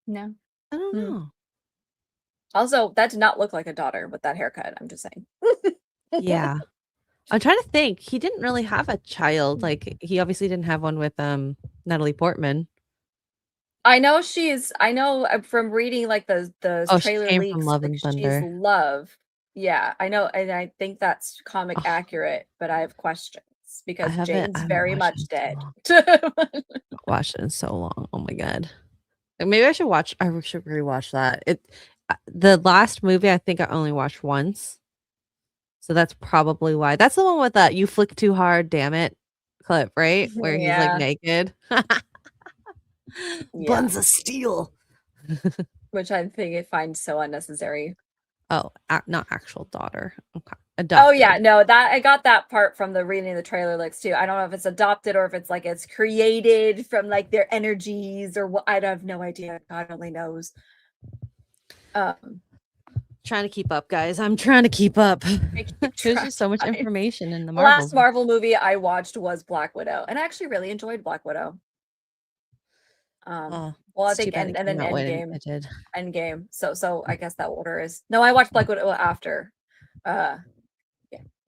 No. I don't Hmm. know. Also, that did not look like a daughter with that haircut. I'm just saying. Yeah. I'm trying to think. He didn't really have a child. Like, he obviously didn't have one with, Natalie Portman. I know from reading like those Oh, she trailer came from leaks, Love like and she's Thunder. Love. Yeah, I know, and I think that's comic Oh, accurate, but I have questions because I Jane's haven't very watched it much in so dead. long. Watched it in so long. Oh my god. Maybe I should rewatch that. The last movie I think I only watched once. So that's probably why. That's the one with that "you flick too hard, damn it" clip, right? Where he's like Yeah, naked. yeah, Buns of steel. which I think I find so unnecessary. Oh, not actual daughter. Okay. Oh yeah, Adopted. no, that I got that part from the reading of the trailer leaks too. I don't know if it's adopted or if it's like it's created from like their energies or what. I have no idea. God only knows. Trying to keep up, guys. I'm trying to keep up. I keep There's just so much trying. information in the The last Marvels. Marvel movie I watched was Black Widow, and I actually really enjoyed Black Widow. Oh, Well, I it's too think bad it and came then out when Endgame, it did. Endgame. So I guess that order is no. I watched Black Widow after. Yeah,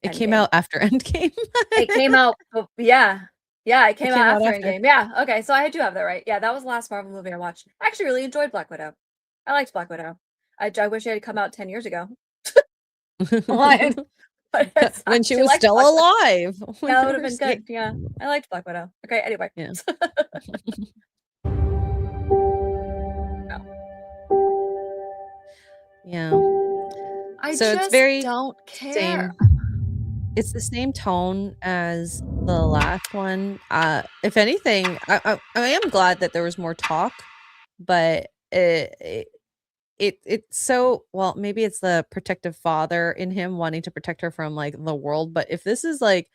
It came Endgame. out after Endgame. It came out. Yeah, it came out came out after after. Endgame. Yeah. Okay, so I do have that right. Yeah, that was the last Marvel movie I watched. I actually really enjoyed Black Widow. I liked Black Widow. I wish it had come out 10 years ago. But I When she actually was liked still Black Widow. alive. When That they would have were been good. Yeah, I liked Black Widow. Okay, anyway. Yeah. Yeah. I So it's just very don't care. same. It's the same tone as the last one. If anything, I am glad that there was more talk, but it's so well, maybe it's the protective father in him wanting to protect her from like the world, but if this is like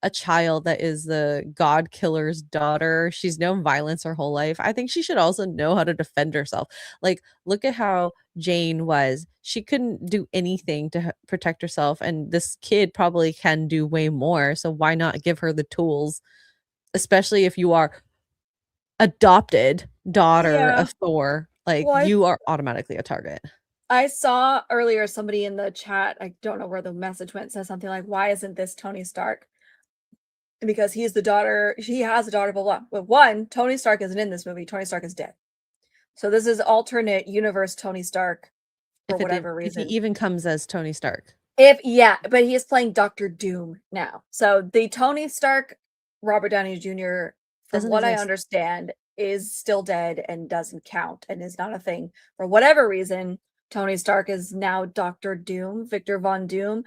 a child that is the god killer's daughter, she's known violence her whole life. I think she should also know how to defend herself. Like, look at how Jane was. She couldn't do anything to protect herself, and this kid probably can do way more. So why not give her the tools, especially if you are adopted daughter Yeah. of Thor, like, Well, you are automatically a target. I saw earlier somebody in the chat, I don't know where the message went, said something like, "Why isn't this Tony Stark?" Because he's the daughter, he has a daughter, blah, blah. But one, Tony Stark isn't in this movie. Tony Stark is dead. So this is alternate universe Tony Stark for whatever If he reason. even comes as Tony Stark. But he is playing Doctor Doom now. So the Tony Stark, Robert Downey Jr., from Doesn't what I exist. understand, is still dead and doesn't count and is not a thing. For whatever reason, Tony Stark is now Doctor Doom, Victor Von Doom.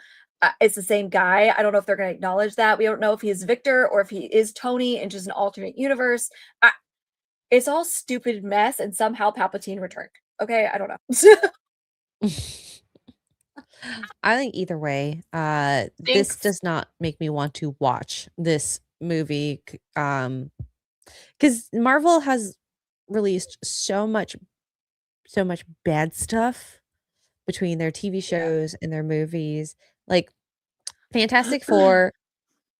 It's the same guy. I don't know if they're going to acknowledge that. We don't know if he is Victor or if he is Tony in just an alternate universe. It's all stupid mess, and somehow Palpatine returned. Okay, I don't know. I think either way, this Thanks. does not make me want to watch this movie, because Marvel has released so much bad stuff between their TV shows and their movies. Like, Fantastic Four,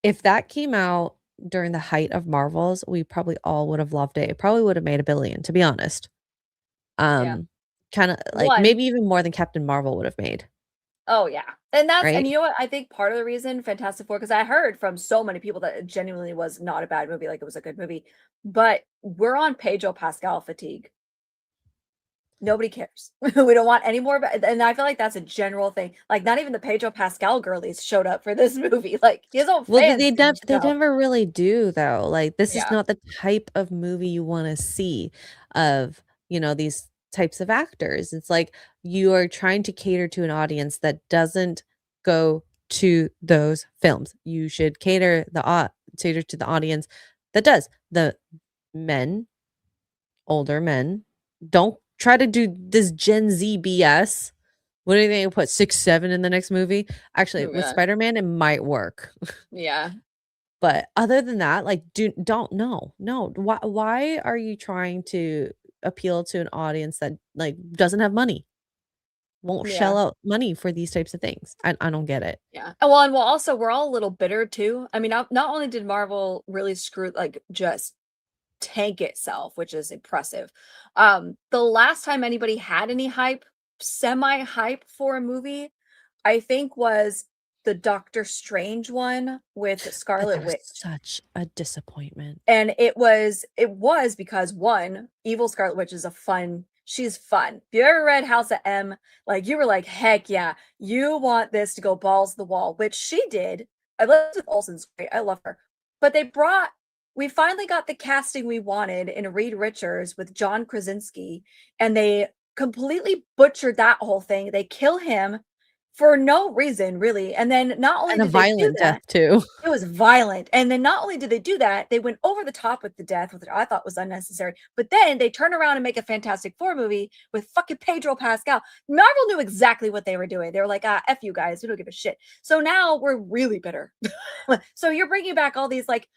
if that came out during the height of Marvels, we probably all would have loved it. It probably would have made $1 billion, to be honest. Yeah. Kinda like One. maybe even more than Captain Marvel would have made. Oh yeah. And that's Right? and you know what? I think part of the reason Fantastic Four, because I heard from so many people that it genuinely was not a bad movie, like it was a good movie. But we're on Pedro Pascal fatigue. Nobody cares. We don't want any more. And I feel like that's a general thing. Like, not even the Pedro Pascal girlies showed up for this movie. Like, his own Well, fans they didn't they show. never really do, though. Like, this is Yeah. not the type of movie you wanna see of, these types of actors. It's like you are trying to cater to an audience that doesn't go to those films. You should cater to the audience that does. The men older men. Don't try to do this Gen Z BS. What do you think? Put 6, 7 in the next movie? Actually, with Yeah. Spider-Man, it might work. Yeah. But other than that, like, don't no. Why are you trying to appeal to an audience that, like, doesn't have money? Won't Yeah. shell out money for these types of things. I don't get it. Yeah. And well, also we're all a little bitter too. I mean, not only did Marvel really screw like just tank itself, which is impressive. The last time anybody had any hype, semi hype for a movie, I think was the Doctor Strange one with But Scarlet that was Witch. such a disappointment. And it was because one, Evil Scarlet Witch is she's fun. If you ever read House of M, like you were like, heck yeah, you want this to go balls to the wall, which she did. Elizabeth Olsen's great. I love her. But we finally got the casting we wanted in Reed Richards with John Krasinski, and they completely butchered that whole thing. They kill him for no reason, really. And then not only And a did they do violent death that, too. it was violent. And then not only did they do that, they went over the top with the death, which I thought was unnecessary. But then they turn around and make a Fantastic Four movie with fucking Pedro Pascal. Marvel knew exactly what they were doing. They were like, F you guys, we don't give a shit. So now we're really bitter. So you're bringing back all these, like,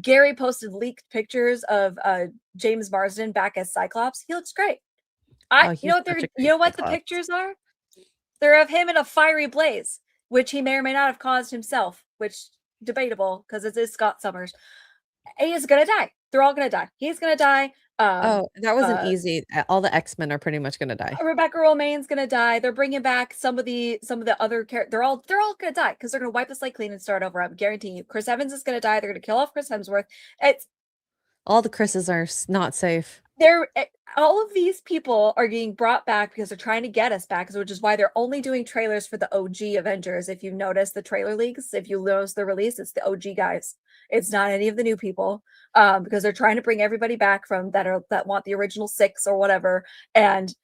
Gary posted leaked pictures of James Marsden back as Cyclops. He looks great. Oh, You he's know what such a you great know what the Cyclops. pictures are? They're of him in a fiery blaze, which he may or may not have caused himself, which debatable because it is Scott Summers. He is gonna die. They're all gonna die. He's gonna die. Oh, that was an easy all the X-Men are pretty much gonna die. Rebecca Romaine's gonna die. They're bringing back some of the other characters. They're all gonna die because they're gonna wipe the slate clean and start over. I'm guaranteeing you. Chris Evans is gonna die. They're gonna kill off Chris Hemsworth. It's All the Chris's are not safe. all of these people are being brought back because they're trying to get us back, which is why they're only doing trailers for the OG Avengers. If you've noticed the trailer leaks, if you notice the release, it's the OG guys. It's not any of the new people, because they're trying to bring everybody back from that want the original 6 or whatever, and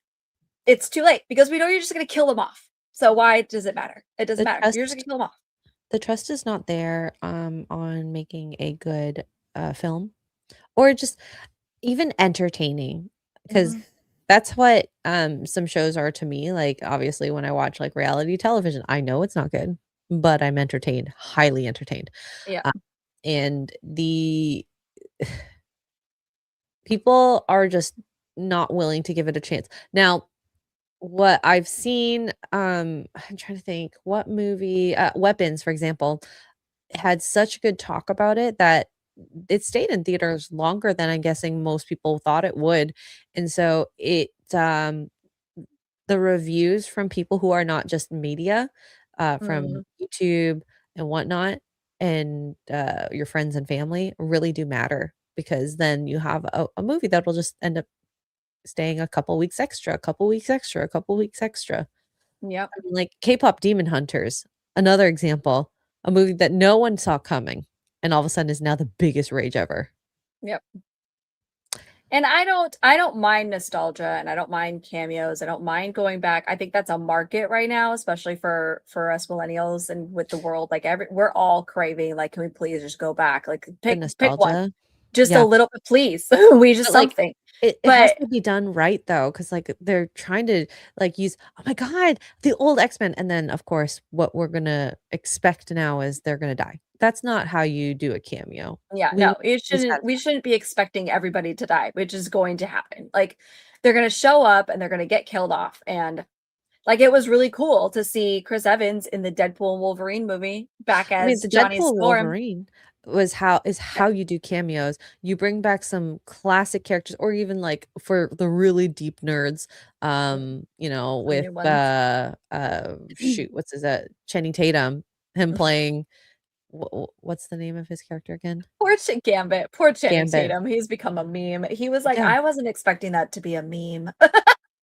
it's too late because we know you're just going to kill them off. So why does it matter? It doesn't matter. You're just going to kill them off. The trust is not there on making a good film or just even entertaining, because that's what some shows are to me. Like, obviously when I watch like reality television, I know it's not good, but I'm entertained, highly entertained. Yeah. And the people are just not willing to give it a chance. Now, what I've seen, I'm trying to think what movie, Weapons, for example, had such good talk about it that it stayed in theaters longer than I'm guessing most people thought it would. And so the reviews from people who are not just media, from YouTube and whatnot, and your friends and family really do matter, because then you have a movie that will just end up staying a couple weeks extra, a couple weeks extra, a couple weeks extra. Yep. I mean, like K-pop Demon Hunters, another example, a movie that no one saw coming, and all of a sudden is now the biggest rage ever. Yep. And I don't mind nostalgia, and I don't mind cameos. I don't mind going back. I think that's a market right now, especially for us millennials, and with the world, like we're all craving, like, can we please just go back? Like, The pick one. nostalgia. Just Yeah. a little bit, please. We just But, like, something. it has But to be done right though, because like they're trying to like use, oh my god, the old X-Men, and then of course what we're gonna expect now is they're gonna die. That's not how you do a cameo. yeah, We no, just had we shouldn't be expecting everybody to die, which is going to happen. Like, they're gonna show up and they're gonna get killed off. And like, it was really cool to see Chris Evans in the Deadpool and Wolverine movie back I mean, as the Johnny Deadpool Storm. Wolverine was how you do cameos. You bring back some classic characters, or even like for the really deep nerds, you know, Some with new ones. shoot, what's his Channing Tatum, him playing what's the name of his character again? Poor Gambit, poor Channing Gambit. Tatum. He's become a meme. He was like, Yeah. I wasn't expecting that to be a meme.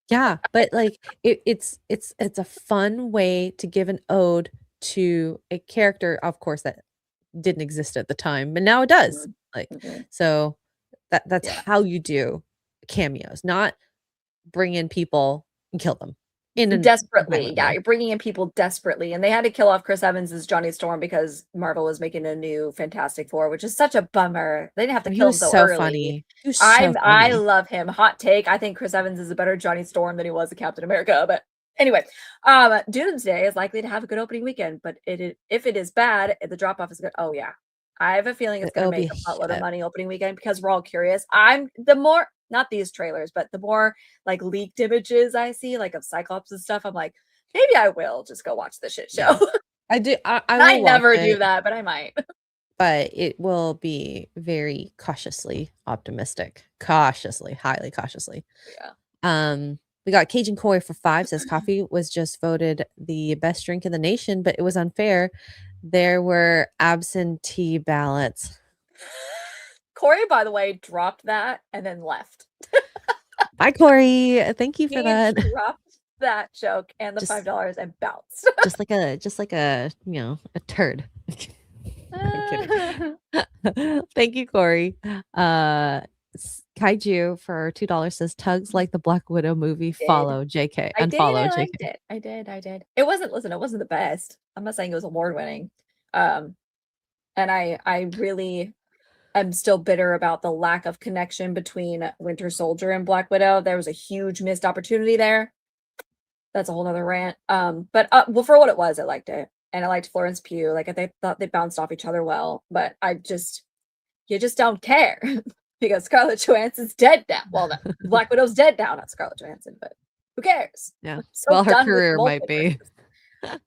Yeah, but like it's a fun way to give an ode to a character, of course, that didn't exist at the time, but now it does. Like, so that's Yeah. how you do cameos, not bring in people and kill them. desperately. violent Yeah, way. you're bringing in people desperately, and they had to kill off Chris Evans as Johnny Storm because Marvel was making a new Fantastic Four, which is such a bummer. They didn't have to He kill him was so so early. funny. He was I so funny. love him. Hot take. I think Chris Evans is a better Johnny Storm than he was a Captain America. But anyway, Doomsday is likely to have a good opening weekend, but if it is bad, the drop off is good. Oh yeah, I have a feeling it's going to It'll make be a buttload of hit. money opening weekend because we're all curious. Not these trailers, but the more like leaked images I see, like of Cyclops and stuff, I'm like, maybe I will just go watch the shit show. Yeah. I do. I I will watch never do it, that, but I might. but it will be very cautiously optimistic. Cautiously, highly cautiously. Yeah. We got Cajun Koi for 5, says coffee was just voted the best drink in the nation, but it was unfair. There were absentee ballots. Corey, by the way, dropped that and then left. Hi, Corey. Thank you for He that. dropped that joke and the Just- $5 and bounced. Just like a a turd. I'm kidding. Thank you, Corey. Kaiju for $2 says Tuggs like the Black Widow movie. Follow JK. I did. Unfollow I JK. liked it. I did. It wasn't the best. I'm not saying it was award winning. And I really am still bitter about the lack of connection between Winter Soldier and Black Widow. There was a huge missed opportunity there. That's a whole nother rant. But well, for what it was, I liked it. And I liked Florence Pugh. Like they thought they bounced off each other well, but you just don't care because Scarlett Johansson's dead now. Well, no, Black Widow's dead now, not Scarlett Johansson, but who cares? Yeah. So Well, her done with career might be. multiverses.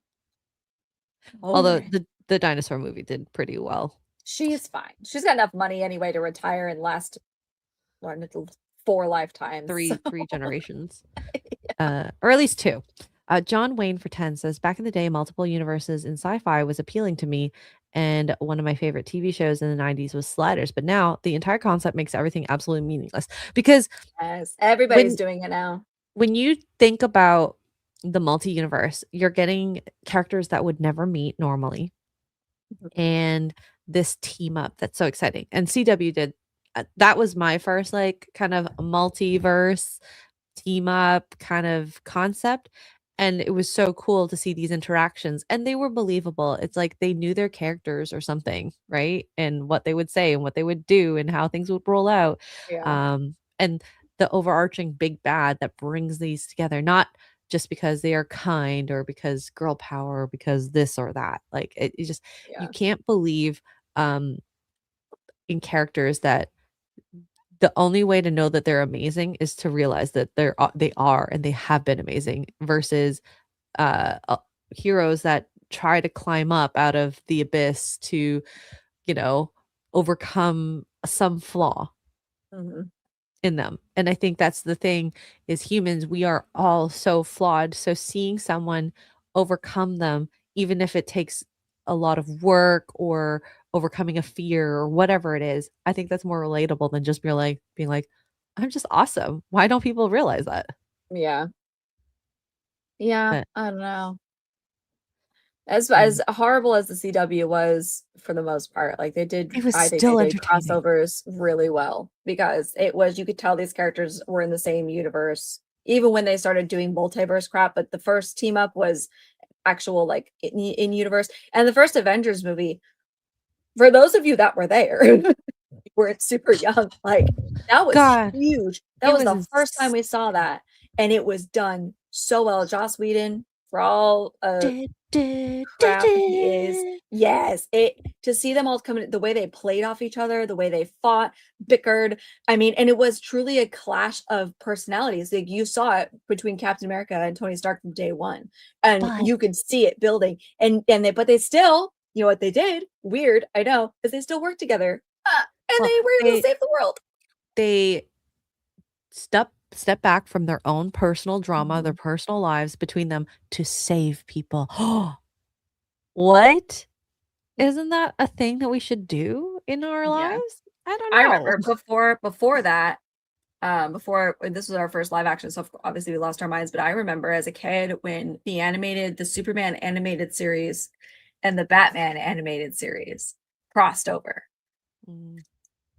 Although Oh, the dinosaur movie did pretty well. she's fine. She's got enough money anyway to retire and last 4 lifetimes. Three generations. Or at least 2. John Wayne for 10 says back in the day, multiple universes in sci-fi was appealing to me, and one of my favorite TV shows in the 90s was Sliders. But now the entire concept makes everything absolutely meaningless because Yes, everybody's doing it now. when you think about the multi-universe, you're getting characters that would never meet normally, and this team up that's so exciting. And CW did that was my first like kind of multiverse team up kind of concept, and it was so cool to see these interactions, and they were believable. It's like they knew their characters or something, right? And what they would say and what they would do and how things would roll out. Yeah. And the overarching big bad that brings these together, not just because they are kind or because girl power or because this or that. Like it just you can't believe in characters that the only way to know that they're amazing is to realize that they are and they have been amazing versus heroes that try to climb up out of the abyss to, overcome some flaw in them. And I think that's the thing is humans, we are all so flawed. So seeing someone overcome them, even if it takes a lot of work or overcoming a fear or whatever it is, I think that's more relatable than just being like, I'm just awesome. Why don't people realize that? Yeah. But I don't know. As horrible as the CW was for the most part, like I think still they did entertaining. crossovers really well because you could tell these characters were in the same universe, even when they started doing multiverse crap. But the first team up was actual like in universe, and the first Avengers movie. For those of you that were there, were super young, like that was huge. That was the first time we saw that, and it was done so well. Joss Whedon, for all crap he is, yes, to see them all come in, the way they played off each other, the way they fought, bickered. I mean, and it was truly a clash of personalities. Like you saw it between Captain America and Tony Stark from day one, and you could see it building. But they still. You know what they did? Weird, I know, is they still work together, and they were able to save the world. They step back from their own personal drama, their personal lives between them to save people. What? Isn't that a thing that we should do in our lives? I don't know. I remember before that, before this was our first live action, so obviously we lost our minds. But I remember as a kid when the Superman animated series and the Batman animated series crossed over.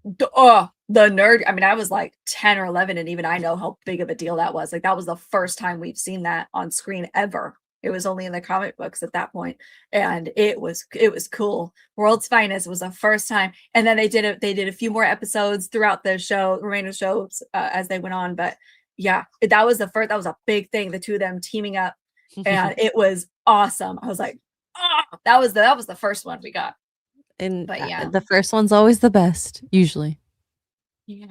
the nerd. I mean, I was like 10 or 11, and even I know how big of a deal that was. Like, that was the first time we've seen that on screen ever. It was only in the comic books at that point, and it was cool. World's Finest was the first time, and then they did a few more episodes throughout the show, remainder shows as they went on. But yeah, that was a big thing. The two of them teaming up, and it was awesome. I was like, oh, that was the first one we got. And But yeah. the first one's always the best, usually. Yeah.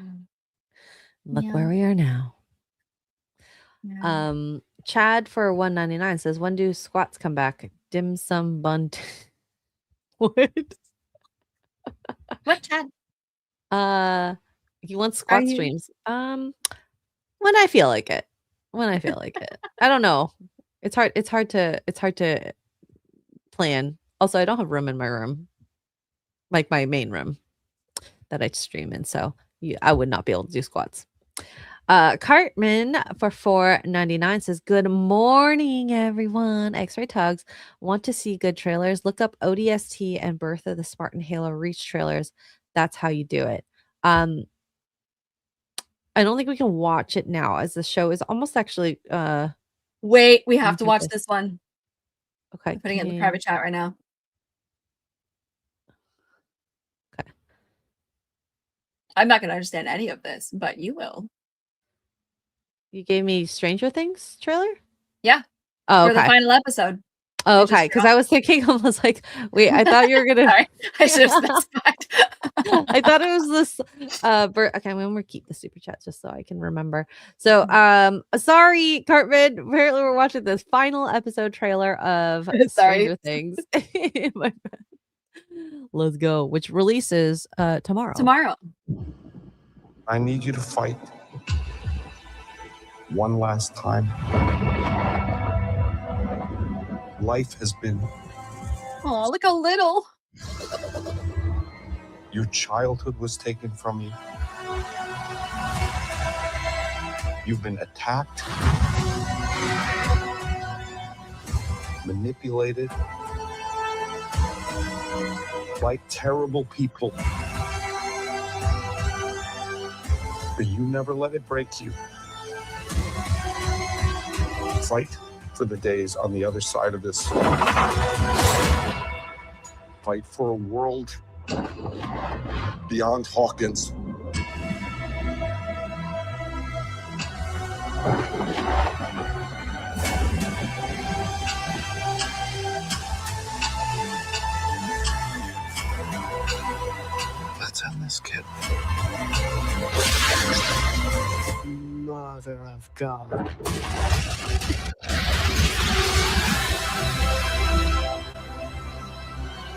Look Yeah. where we are now. Yeah. Chad for 199 says, when do squats come back? Dim sum bun. What? What, Chad? He wants squat streams. When I feel like it. When I feel like it. I don't know. It's hard to plan. Also, I don't have room in my room. Like my main room that I stream in. So I would not be able to do squats. Cartman for 4.99 says, good morning, everyone. Xray Tuggs. Want to see good trailers? Look up ODST and Birth of the Spartan Halo Reach trailers. That's how you do it. I don't think we can watch it now, as the show is almost actually wait, we have to watch this one. Okay. I'm putting it in the private chat right now. Okay. I'm not gonna understand any of this, but you will. You gave me Stranger Things trailer? Yeah. Oh, for the okay. final episode. Oh, okay. Because I was thinking, I was like, wait, I thought you were gonna. Sorry, I should have specified. I thought it was this. Okay, I'm gonna keep the super chat just so I can remember. So, sorry, Cartman. Apparently, we're watching this final episode trailer of Stranger Things. Let's go. Which releases tomorrow. Tomorrow. I need you to fight one last time. Life has been. Oh, look how little. Your childhood was taken from you. You've been attacked, manipulated by terrible people. But you never let it break you. Fight for the days on the other side of this. Fight for a world beyond Hawkins. Let's end this, kid. Mother of God.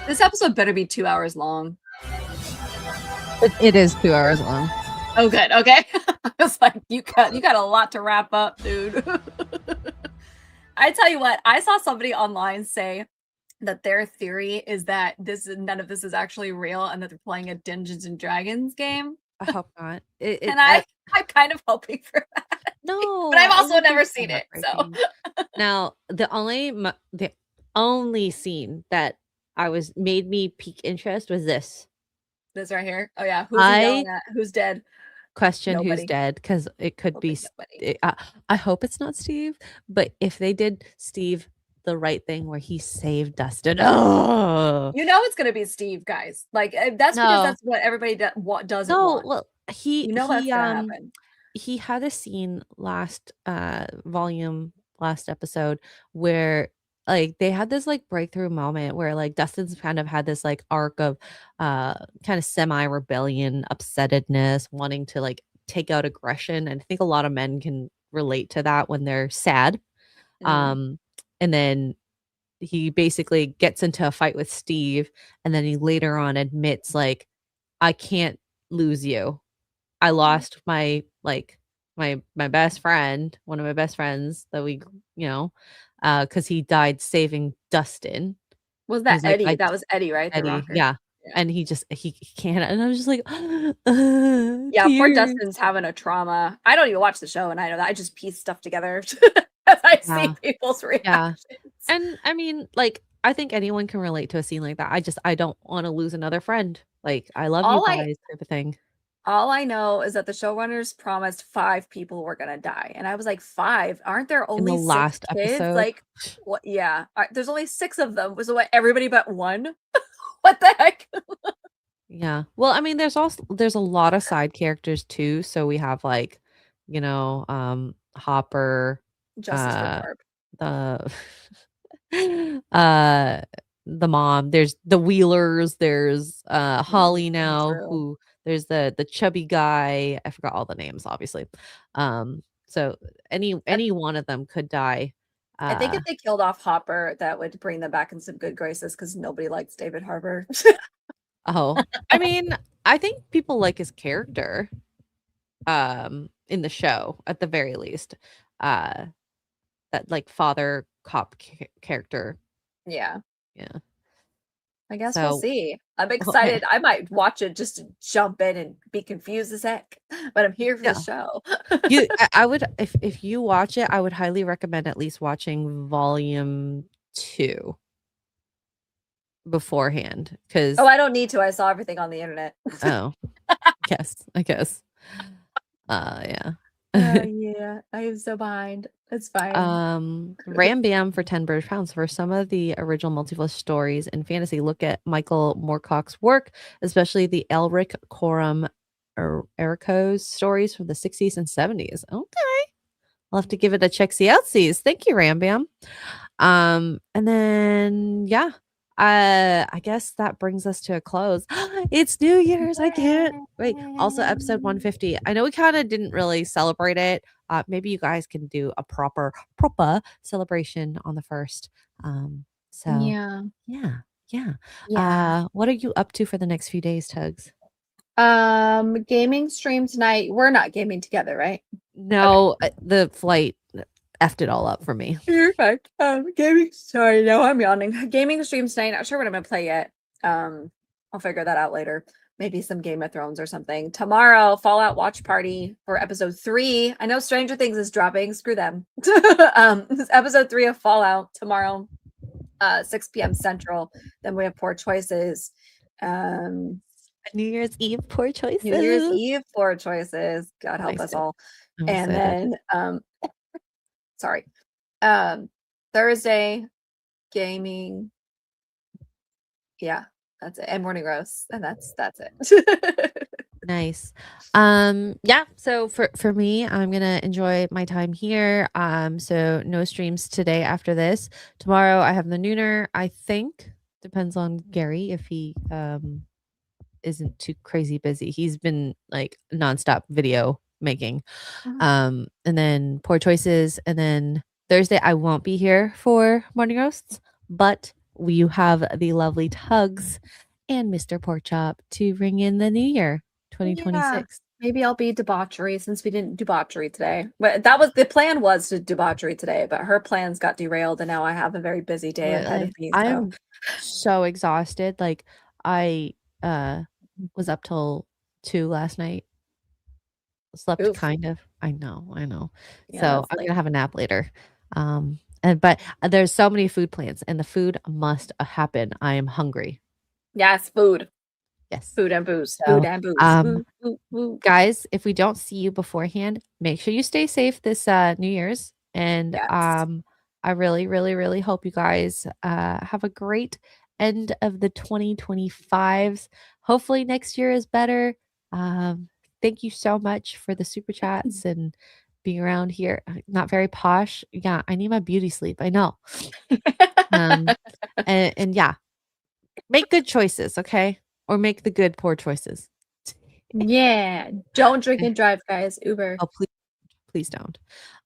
This episode better be 2 hours long. It is 2 hours long. Oh, good. Okay. I was like, you got a lot to wrap up, dude. I tell you what, I saw somebody online say that their theory is that none of this is actually real and that they're playing a Dungeons and Dragons game. I hope not. I'm kind of hoping for that. No, but I've also never seen it. So now the only scene that made me pique interest was this. This right here. Oh yeah, who's he yelling at? Who's dead? Question Nobody. Who's dead, because it could be. I hope it's not Steve, but if they did Steve the right thing where he saved Dustin, you know it's gonna be Steve, guys. Like that's because that's what everybody doesn't want. Well, that's gonna happen. He had a scene last episode where like they had this like breakthrough moment where like Dustin's kind of had this like arc of kind of semi-rebellion, upsettedness, wanting to like take out aggression. And I think a lot of men can relate to that when they're sad. And then he basically gets into a fight with Steve, and then he later on admits like, I can't lose you. I lost my best friend, one of my best friends that we, because he died saving Dustin. Was that Eddie? That was Eddie, right? Eddie, yeah. And he can't. And I was just like, yeah, poor Dustin's having a trauma. I don't even watch the show, and I know that. I just piece stuff together as I see people's reactions. Yeah. And I mean, like, I think anyone can relate to a scene like that. I don't want to lose another friend. Like, I love you All I guys type of thing. all I know is that the showrunners promised 5 people were gonna die, and I was like, 5? Aren't there In the only 6 last kids? episode. Like, what? Yeah, there's only 6 of them. So what? Everybody but one? What the heck? Yeah. Well, I mean, there's a lot of side characters too. So we have like, Hopper, Justice for uh Barb. the uh the mom, there's the Wheelers, there's Holly now, True. who there's the chubby guy. I forgot all the names, obviously. So any one of them could die. I think if they killed off Hopper, that would bring them back in some good graces because nobody likes David Harbour. Oh, I mean, I think people like his character in the show at the very least. That like father cop character. Yeah. Yeah. I guess we'll So see. I'm excited. I might watch it just to jump in and be confused as heck, but I'm here for Yeah. the show. I would, if you watch it, I would highly recommend at least watching volume 2 beforehand, because Oh, I don't need to. I saw everything on the internet. oh, I guess. Yeah. Yeah, I am so behind. It's fine. Ram Bam for 10 British pounds for some of the original multiverse stories in fantasy. Look at Michael Moorcock's work, especially the Elric Coram Ericos stories from the 60s and 70s. Okay. I'll have to give it a check see outsies. Thank you, Ram Bam. And then yeah, I guess that brings us to a close. It's New Year's. I can't wait. Also, episode 150. I know we kind of didn't really celebrate it. Maybe you guys can do a proper celebration on the first. So Yeah. What are you up to for the next few days, Tuggs? Gaming stream tonight. We're not gaming together, right? No, the flight effed it all up for me. You're fine. Gaming. Sorry, no, I'm yawning. Gaming stream tonight. Not sure what I'm gonna play yet. I'll figure that out later. Maybe some Game of Thrones or something. Tomorrow, Fallout watch party for episode 3. I know Stranger Things is dropping. Screw them. This is episode 3 of Fallout tomorrow, 6 p.m. Central. Then we have Poor Choices. New Year's Eve, Poor Choices. New Year's Eve, Poor Choices. God help us all. I'm And excited. then sorry. Thursday, gaming. Yeah, that's it. And morning roast. And that's it. Nice. Yeah, so for me, I'm gonna enjoy my time here. So no streams today after this. Tomorrow I have the nooner, I think. Depends on Gary if he isn't too crazy busy. He's been like nonstop video making. And then Poor Choices, and then Thursday I won't be here for morning roasts, but you have the lovely Tuggs and Mr. Porkchop to ring in the new year 2026. Maybe I'll be debauchery since we didn't debauchery today. But that was the plan, was to debauchery today, but her plans got derailed and now I have a very busy day ahead of me. I'm so exhausted. Like I was up till 2 last night. Slept Oof. kind of. I know. Yeah, So that's I'm late. gonna have a nap later. But there's so many food plans and the food must happen. I am hungry. Yes, food. Yes. Food and booze. So, Food and booze. Food. Guys, if we don't see you beforehand, make sure you stay safe this New Year's. And Yes. I really, really, really hope you guys have a great end of the 2025s. Hopefully next year is better. Thank you so much for the super chats and being around here. Not very posh. Yeah, I need my beauty sleep. I know. And yeah, make good choices, okay? Or make the good poor choices. Yeah. Don't drink and drive, guys. Uber. Oh, please don't.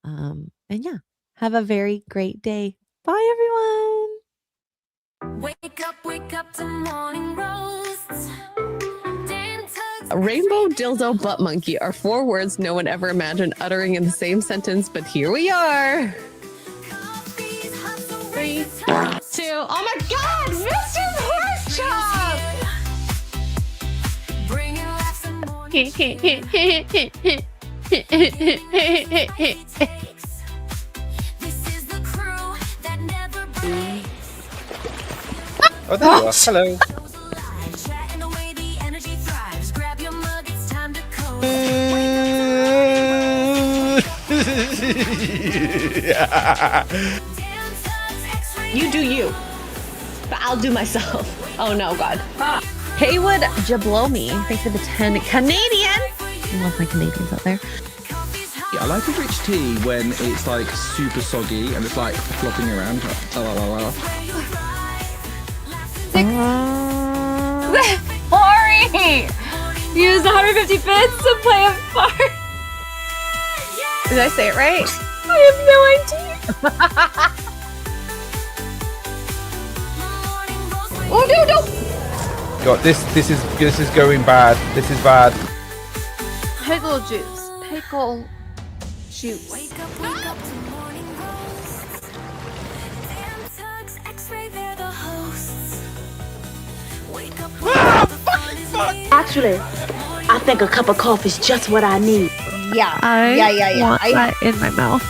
And yeah, have a very great day. Bye, everyone. Wake up to morning roasts. Rainbow, dildo, butt monkey are 4 words no one ever imagined uttering in the same sentence, but here we are. 3, 2, oh my God, Mr. Porkchop! Bringing laughs and morning Porkchop! This is the crew that never breaks. Oh, there you are. Hello. Chatting away, the energy thrives. Grab your mug, it's time to coast. Damn Tuggs, Xray. You do you. But I'll do myself. Oh no, God. Haywood Jablomi, thanks for the 10 Canadian. I love my Canadians out there. Coffee's hot. I like a rich tea when it's like super soggy and it's like flopping around. La, la, la, la. Ori! Use 150 bits to play a part. Did I say it right? I have no idea. Morning rolls with Oh no! God, this is going bad. This is bad. Pickle juice. Pickle juice. wake up to morning roasts. Damn Tuggs, Xray, they're the hosts. Wake up the fun is made. Actually, I think a cup of coffee is just what I need. Yeah. I Yeah. want that in my mouth.